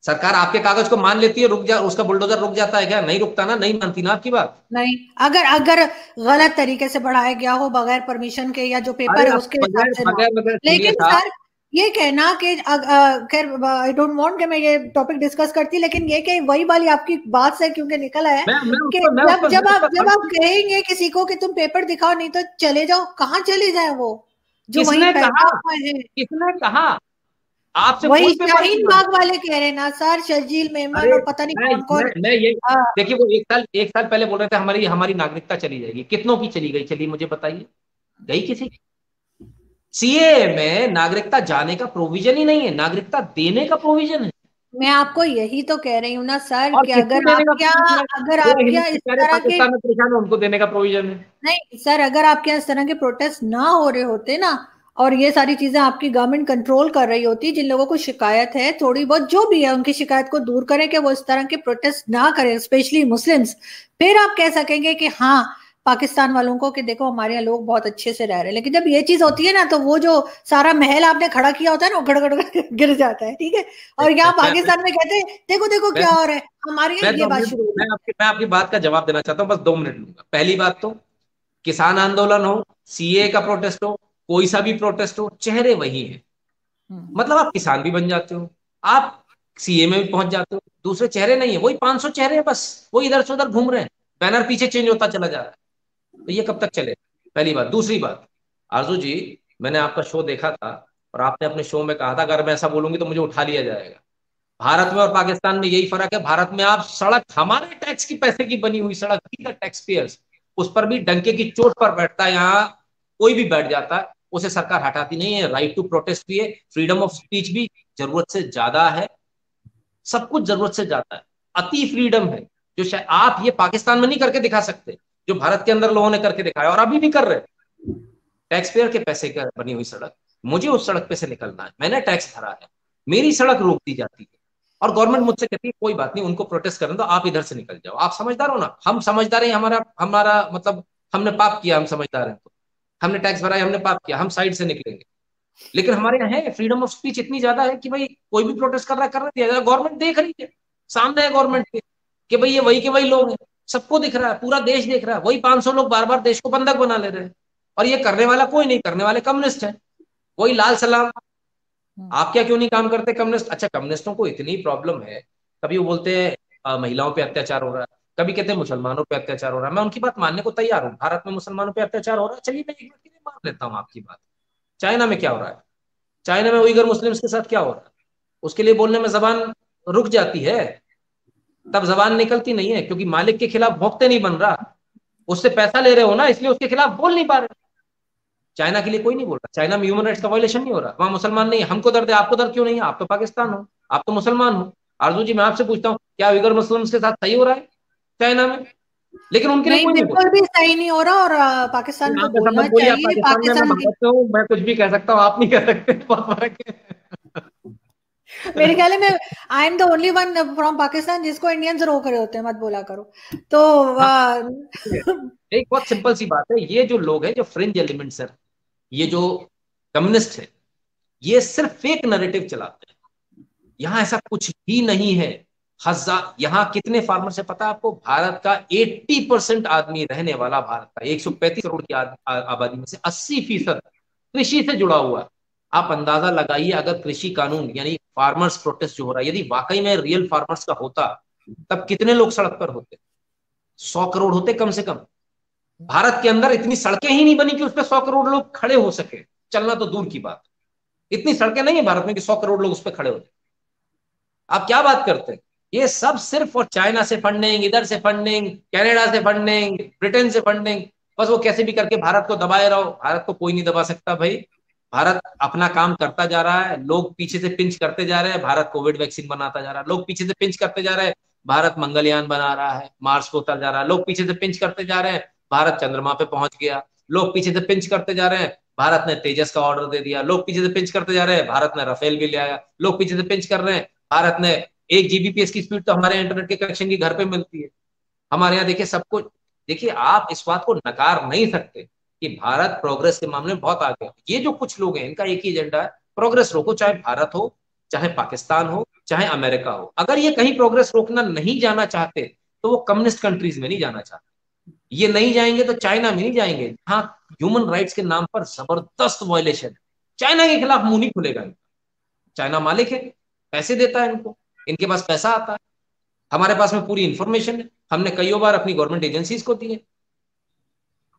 सरकार आपके कागज को मान लेती है? रुक जा, उसका बुलडोजर रुक जाता है क्या? नहीं रुकता ना, नहीं मानती ना आपकी बात। नहीं, अगर अगर गलत तरीके से बढ़ाया गया हो बगैर परमिशन के, या जो पेपर अरे है आप उसके हिसाब बगैर से ना। बगैर बगैर सुनिए लेकिन साहब। सर ये कहना कि खैर आई डोंट वांट कि मैं ये टॉपिक डिस्कस करती, लेकिन ये कि वही वाली आपकी बात से क्योंकि निकल आया मैं कि जब जब आप जब आप कहेंगे किसी को कि तुम पेपर दिखाओ, नहीं तो चले जाओ, कहाँ चले जाए वो जो वहीं किसने पैदा कहा? हुआ है? किसने कहा? आपसे वही कोई पेपर नहीं शाहीन मांगा। बाग वाले कह रहे हैं ना सर, शर्जील मेमन अरे और पता नहीं मैं कौन कौन। मैं ये देखिए, वो एक साल पहले बोल रहे थे हमारी हमारी नागरिकता चली जाएगी। कितनों की चली गई? चली मुझे बताइए, गई किसी की? सीए में नागरिकता जाने का प्रोविजन ही नहीं है, नागरिकता देने का प्रोविजन है। मैं आपको यही तो कह रही हूँ ना सर और कि किसको देने का प्रोविजन है? अगर जो आपके यहाँ हिंदू इस बेचारे तरह के, पाकिस्तान में परेशान है उनको देने का प्रोविजन है। नहीं सर, अगर आपके यहाँ इस तरह के प्रोटेस्ट ना हो रहे होते ना, और ये सारी चीजें आपकी गवर्नमेंट कंट्रोल कर रही होती, जिन लोगों को शिकायत है थोड़ी बहुत जो भी है उनकी शिकायत को दूर करें कि वो इस तरह के प्रोटेस्ट ना करें, स्पेशली मुस्लिम्स, फिर आप कह सकेंगे कि हाँ पाकिस्तान वालों को कि देखो हमारे यहाँ लोग बहुत अच्छे से रह रहे हैं। लेकिन जब ये चीज होती है ना, तो वो जो सारा महल आपने खड़ा किया होता है ना, वो गड़ गड़ गड़ गिर जाता है, ठीक है। और यहाँ मैं पाकिस्तान में कहते हैं देखो देखो मैं क्या हो रहा है, हमारे यहाँ मैं ये दो बात मिनट शुरू हुई। मैं आपकी बात का जवाब देना चाहता हूँ, बस 2 मिनट लूंगा। पहली बात तो, किसान आंदोलन हो, सीए का प्रोटेस्ट हो, कोई सा भी प्रोटेस्ट हो, चेहरे वही है। हम्म, मतलब आप किसान भी बन जाते हो, आप सीए में भी पहुंच जाते हो, दूसरे चेहरे नहीं है, वही 500 चेहरे हैं बस, वो इधर से उधर घूम रहे हैं, बैनर पीछे चेंज होता चला जा रहा है। तो ये कब तक चले? पहली बात। दूसरी बात, आरजू जी, मैंने आपका शो देखा था, और आपने अपने शो में कहा था अगर मैं ऐसा बोलूंगी तो मुझे उठा लिया जाएगा। भारत में और पाकिस्तान में यही फर्क है, भारत में आप सड़क हमारे टैक्स की पैसे की बनी हुई सड़क, टैक्स पेयर्स, उस पर भी डंके की चोट पर बैठता है, यहाँ कोई भी बैठ जाता है, उसे सरकार हटाती नहीं है। राइट टू प्रोटेस्ट भी है, फ्रीडम ऑफ स्पीच भी जरूरत से ज्यादा है, सब कुछ जरूरत से ज्यादा है, अति फ्रीडम है, जो शायद आप ये पाकिस्तान में नहीं करके दिखा सकते, जो भारत के अंदर लोगों ने करके दिखाया और अभी भी कर रहे हैं। टैक्स पेयर के पैसे का बनी हुई सड़क, मुझे उस सड़क पे से निकलना है, मैंने टैक्स भरा है, मेरी सड़क रोक दी जाती है, और गवर्नमेंट मुझसे कहती है कोई बात नहीं, उनको प्रोटेस्ट करने दो, आप इधर से निकल जाओ। आप समझदार हो ना, हम समझदार हैं, हमारा हमारा मतलब हमने पाप किया, हम समझदार हैं तो हमने टैक्स भरा है, हमने पाप किया, हम साइड से निकलेंगे। लेकिन हमारे यहाँ है फ्रीडम ऑफ स्पीच इतनी ज्यादा है कि भाई कोई भी प्रोटेस्ट कर रहा है, करने दिया जाए, गवर्नमेंट देख रही है, सामने है गवर्नमेंट के कि भाई ये वही के वही लोग हैं, सबको दिख रहा है, पूरा देश देख रहा है, वही 500 लोग बार बार देश को बंधक बना ले रहे हैं, और ये करने वाला कोई नहीं, करने वाले कम्युनिस्ट है, वही लाल सलाम। हम्म, आप क्या क्यों नहीं काम करते कम्युनिस्ट? अच्छा, कम्युनिस्टों को इतनी प्रॉब्लम है, कभी वो बोलते हैं महिलाओं पे अत्याचार हो रहा है, कभी कहते हैं मुसलमानों पे अत्याचार हो रहा है, मैं उनकी बात मानने को तैयार हूँ, भारत में मुसलमानों पे अत्याचार हो रहा है, चलिए मैं एक मिनट के लिए मान लेता हूँ आपकी बात। चाइना में क्या हो रहा है? चाइना में उइगर मुस्लिम्स के साथ क्या हो रहा है? उसके लिए बोलने में जबान रुक जाती है, तब जबान निकलती नहीं है, क्योंकि मालिक के खिलाफ भोंकते नहीं बन रहा, उससे पैसा ले रहे हो ना, इसलिए उसके खिलाफ बोल नहीं पा रहे। चाइना के लिए कोई नहीं बोल रहा, चाइना में ह्यूमन राइट्स का वायलेशन नहीं हो रहा, वहां मुसलमान नहीं है, हमको दर्द है, आपको दर्द क्यों नहीं है? आप तो पाकिस्तान हो, आप तो मुसलमान हो। आरजू जी, मैं आपसे पूछता हूँ, क्या उइगर मुस्लिम्स के साथ सही हो रहा है चाइना में? लेकिन उनके लिए नहीं कोई नहीं बोल बिल्कुल भी सही नहीं हो रहा, और पाकिस्तान रहा। को आप ऐसा बोलना मत बोलिए, आप चाहिए पाकिस्तान में, मैं पाकिस्तान की। भारत से हूँ, मैं कुछ भी कह सकता हूँ, आप नहीं कह सकते, बहुत फर्क मेरे है। ख्याल में I am the only one from Pakistan जिसको इंडियंस रोक रहे होते हैं मत बोला करो। तो हाँ, एक बहुत सिंपल सी बात है, ये जो लोग हैं, जो फ्रिंज एलिमेंट्स है, ये जो कम्युनिस्ट है, ये सिर्फ फेक नैरेटिव चलाते हैं, यहाँ ऐसा कुछ भी नहीं है। हजार, यहाँ कितने फार्मर्स है पता है आपको? भारत का 80% आदमी रहने वाला, भारत का 135 करोड़ की आबादी में से 80% कृषि से जुड़ा हुआ है। आप अंदाजा लगाइए, अगर कृषि कानून यानी फार्मर्स प्रोटेस्ट जो हो रहा है, यदि वाकई में रियल फार्मर्स का होता, तब कितने लोग सड़क पर होते? 100 करोड़ होते कम से कम। भारत के अंदर इतनी सड़कें ही नहीं बनी कि उस पर 100 करोड़ लोग खड़े हो सके, चलना तो दूर की बात, इतनी सड़कें नहीं है भारत में कि 100 करोड़ लोग उस पर खड़े हो जाए। आप क्या बात करते हैं? ये सब सिर्फ और चाइना से फंडिंग, इधर से फंडिंग, कनाडा से फंडिंग, ब्रिटेन से फंडिंग, बस वो कैसे भी करके भारत को दबाए रहो। भारत को कोई नहीं दबा सकता भाई, भारत अपना काम करता जा रहा है, लोग पीछे से पिंच करते जा रहे हैं, भारत कोविड वैक्सीन बनाता जा रहा है, लोग पीछे से पिंच करते जा रहे हैं, भारत मंगलयान बना रहा है, मार्स को उतर जा रहा है, लोग पीछे से पिंच करते जा रहे हैं, भारत चंद्रमा पे पहुंच गया, लोग पीछे से पिंच करते जा रहे हैं, भारत ने तेजस का ऑर्डर दे दिया, लोग पीछे से पिंच करते जा रहे हैं, भारत ने राफेल भी ले आया, लोग पीछे से पिंच कर रहे हैं, भारत ने 1 जीबीपीएस की स्पीड तो हमारे इंटरनेट के कनेक्शन की घर पे मिलती है। हमारे यहाँ देखिए सब कुछ, देखिए आप इस बात को नकार नहीं सकते कि भारत प्रोग्रेस के मामले में बहुत आगे है। ये जो कुछ लोग हैं, इनका एक ही एजेंडा है, प्रोग्रेस रोको, चाहे भारत हो, चाहे पाकिस्तान हो, चाहे अमेरिका हो। अगर ये कहीं प्रोग्रेस रोकना नहीं जाना चाहते, तो वो कम्युनिस्ट कंट्रीज में नहीं जाना चाहते, ये नहीं जाएंगे तो चाइना में नहीं जाएंगे, जहां ह्यूमन राइट्स के नाम पर जबरदस्त वायलेशन है। चाइना के खिलाफ मुंह नहीं खुलेगा इनका। चाइना मालिक है, पैसे देता है इनको, इनके पास पैसा आता है, हमारे पास में पूरी इंफॉर्मेशन है, हमने कई बार अपनी गवर्नमेंट एजेंसीज को दी है।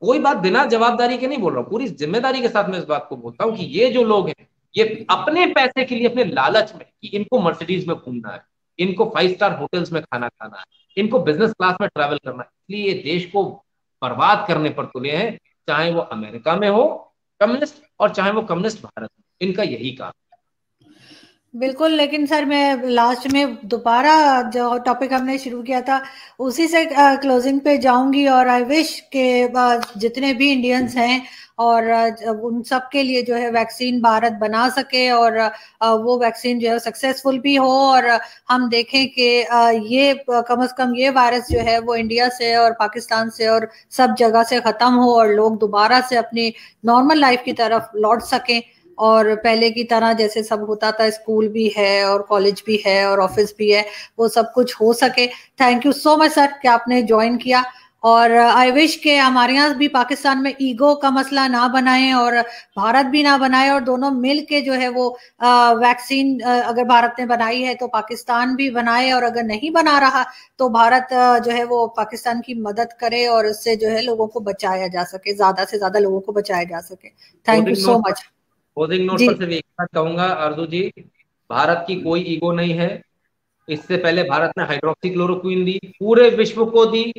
कोई बात बिना जवाबदारी के नहीं बोल रहा हूँ, पूरी जिम्मेदारी के साथ मैं इस बात को बोलता हूँ कि ये जो लोग हैं, ये अपने पैसे के लिए, अपने लालच में कि इनको मर्सिडीज में घूमना है, इनको 5 स्टार होटल्स में खाना खाना है, इनको बिजनेस क्लास में ट्रैवल करना है, इसलिए ये देश को बर्बाद करने पर तुले हैं, चाहे वो अमेरिका में हो कम्युनिस्ट, और चाहे वो कम्युनिस्ट भारत में, इनका यही काम। बिल्कुल, लेकिन सर मैं लास्ट में दोबारा जो टॉपिक हमने शुरू किया था उसी से क्लोजिंग पे जाऊंगी, और आई विश के जितने भी इंडियंस हैं और उन सब के लिए जो है वैक्सीन भारत बना सके, और वो वैक्सीन जो है सक्सेसफुल भी हो, और हम देखें कि ये कम से कम ये वायरस जो है वो इंडिया से और पाकिस्तान से और सब जगह से खत्म हो, और लोग दोबारा से अपनी नॉर्मल लाइफ की तरफ लौट सकें, और पहले की तरह जैसे सब होता था, स्कूल भी है और कॉलेज भी है और ऑफिस भी है, वो सब कुछ हो सके। Thank you so much sir कि आपने ज्वाइन किया, और आई विश के हमारे यहाँ भी पाकिस्तान में ईगो का मसला ना बनाए और भारत भी ना बनाए, और दोनों मिल के जो है वो वैक्सीन अगर भारत ने बनाई है तो पाकिस्तान भी बनाए, और अगर नहीं बना रहा तो भारत जो है वो पाकिस्तान की मदद करे, और इससे जो है लोगों को बचाया जा सके, ज्यादा से ज्यादा लोगों को बचाया जा सके। Thank you closing so note पर मच। क्लोजिंग नोट जी। पर सिर्फ एक बात कहूंगा अर्जु जी, भारत की कोई ईगो नहीं है। इससे पहले भारत ने हाइड्रोक्सी क्लोरोक्विन दी, पूरे विश्व को दी,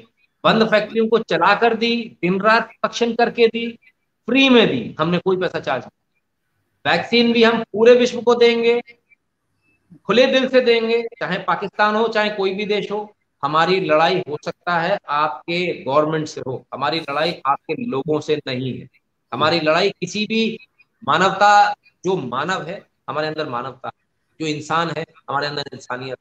बंद फैक्ट्रियों को चलाकर दी, दिन रात प्रोडक्शन करके दी, फ्री में दी, हमने कोई पैसा चार्ज नहीं। वैक्सीन भी हम पूरे विश्व को देंगे, खुले दिल से देंगे, चाहे पाकिस्तान हो चाहे कोई भी देश हो। हमारी लड़ाई हो सकता है आपके गवर्नमेंट से हो, हमारी लड़ाई आपके लोगों से नहीं है। हमारी लड़ाई किसी भी मानवता, जो मानव है हमारे अंदर मानवता, जो इंसान है हमारे अंदर इंसानियत,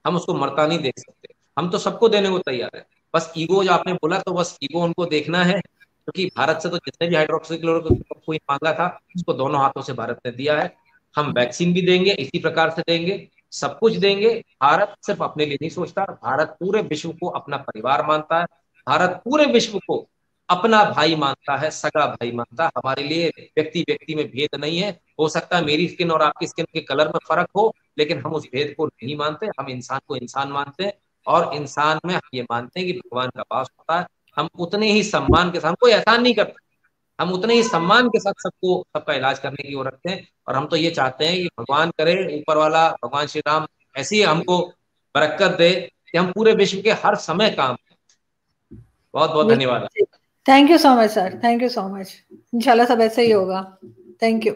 हम उसको मरता नहीं देख सकते। हम तो सबको देने को तैयार है। बस ईगो जो आपने बोला, तो बस ईगो उनको देखना है, क्योंकि भारत से तो जितने भी हाइड्रोक्सी क्लोरोक्विन मांगा था उसको दोनों हाथों से भारत ने दिया है। हम वैक्सीन भी देंगे, इसी प्रकार से देंगे, सब कुछ देंगे। भारत सिर्फ अपने लिए नहीं सोचता, भारत पूरे विश्व को अपना परिवार मानता है, भारत पूरे विश्व को अपना भाई मानता है, सगा भाई मानता है। हमारे लिए व्यक्ति व्यक्ति में भेद नहीं है। हो सकता है मेरी स्किन और आपकी स्किन के कलर में फर्क हो, लेकिन हम उस भेद को नहीं मानते, हम इंसान को इंसान मानते हैं। और इंसान में हम ये मानते हैं कि भगवान का वास होता है। हम उतने ही सम्मान के साथ, हम कोई एहसान नहीं करते, हम उतने ही सम्मान के साथ सबको, सबका इलाज करने की ओर रखते हैं। और हम तो ये चाहते हैं कि भगवान करे, ऊपर वाला भगवान श्री राम ऐसी हमको बरकत दे कि हम पूरे विश्व के हर समय काम। बहुत बहुत धन्यवाद। Thank you so much sir, thank you so much. इंशाल्लाह सब ऐसे ही होगा। Thank you.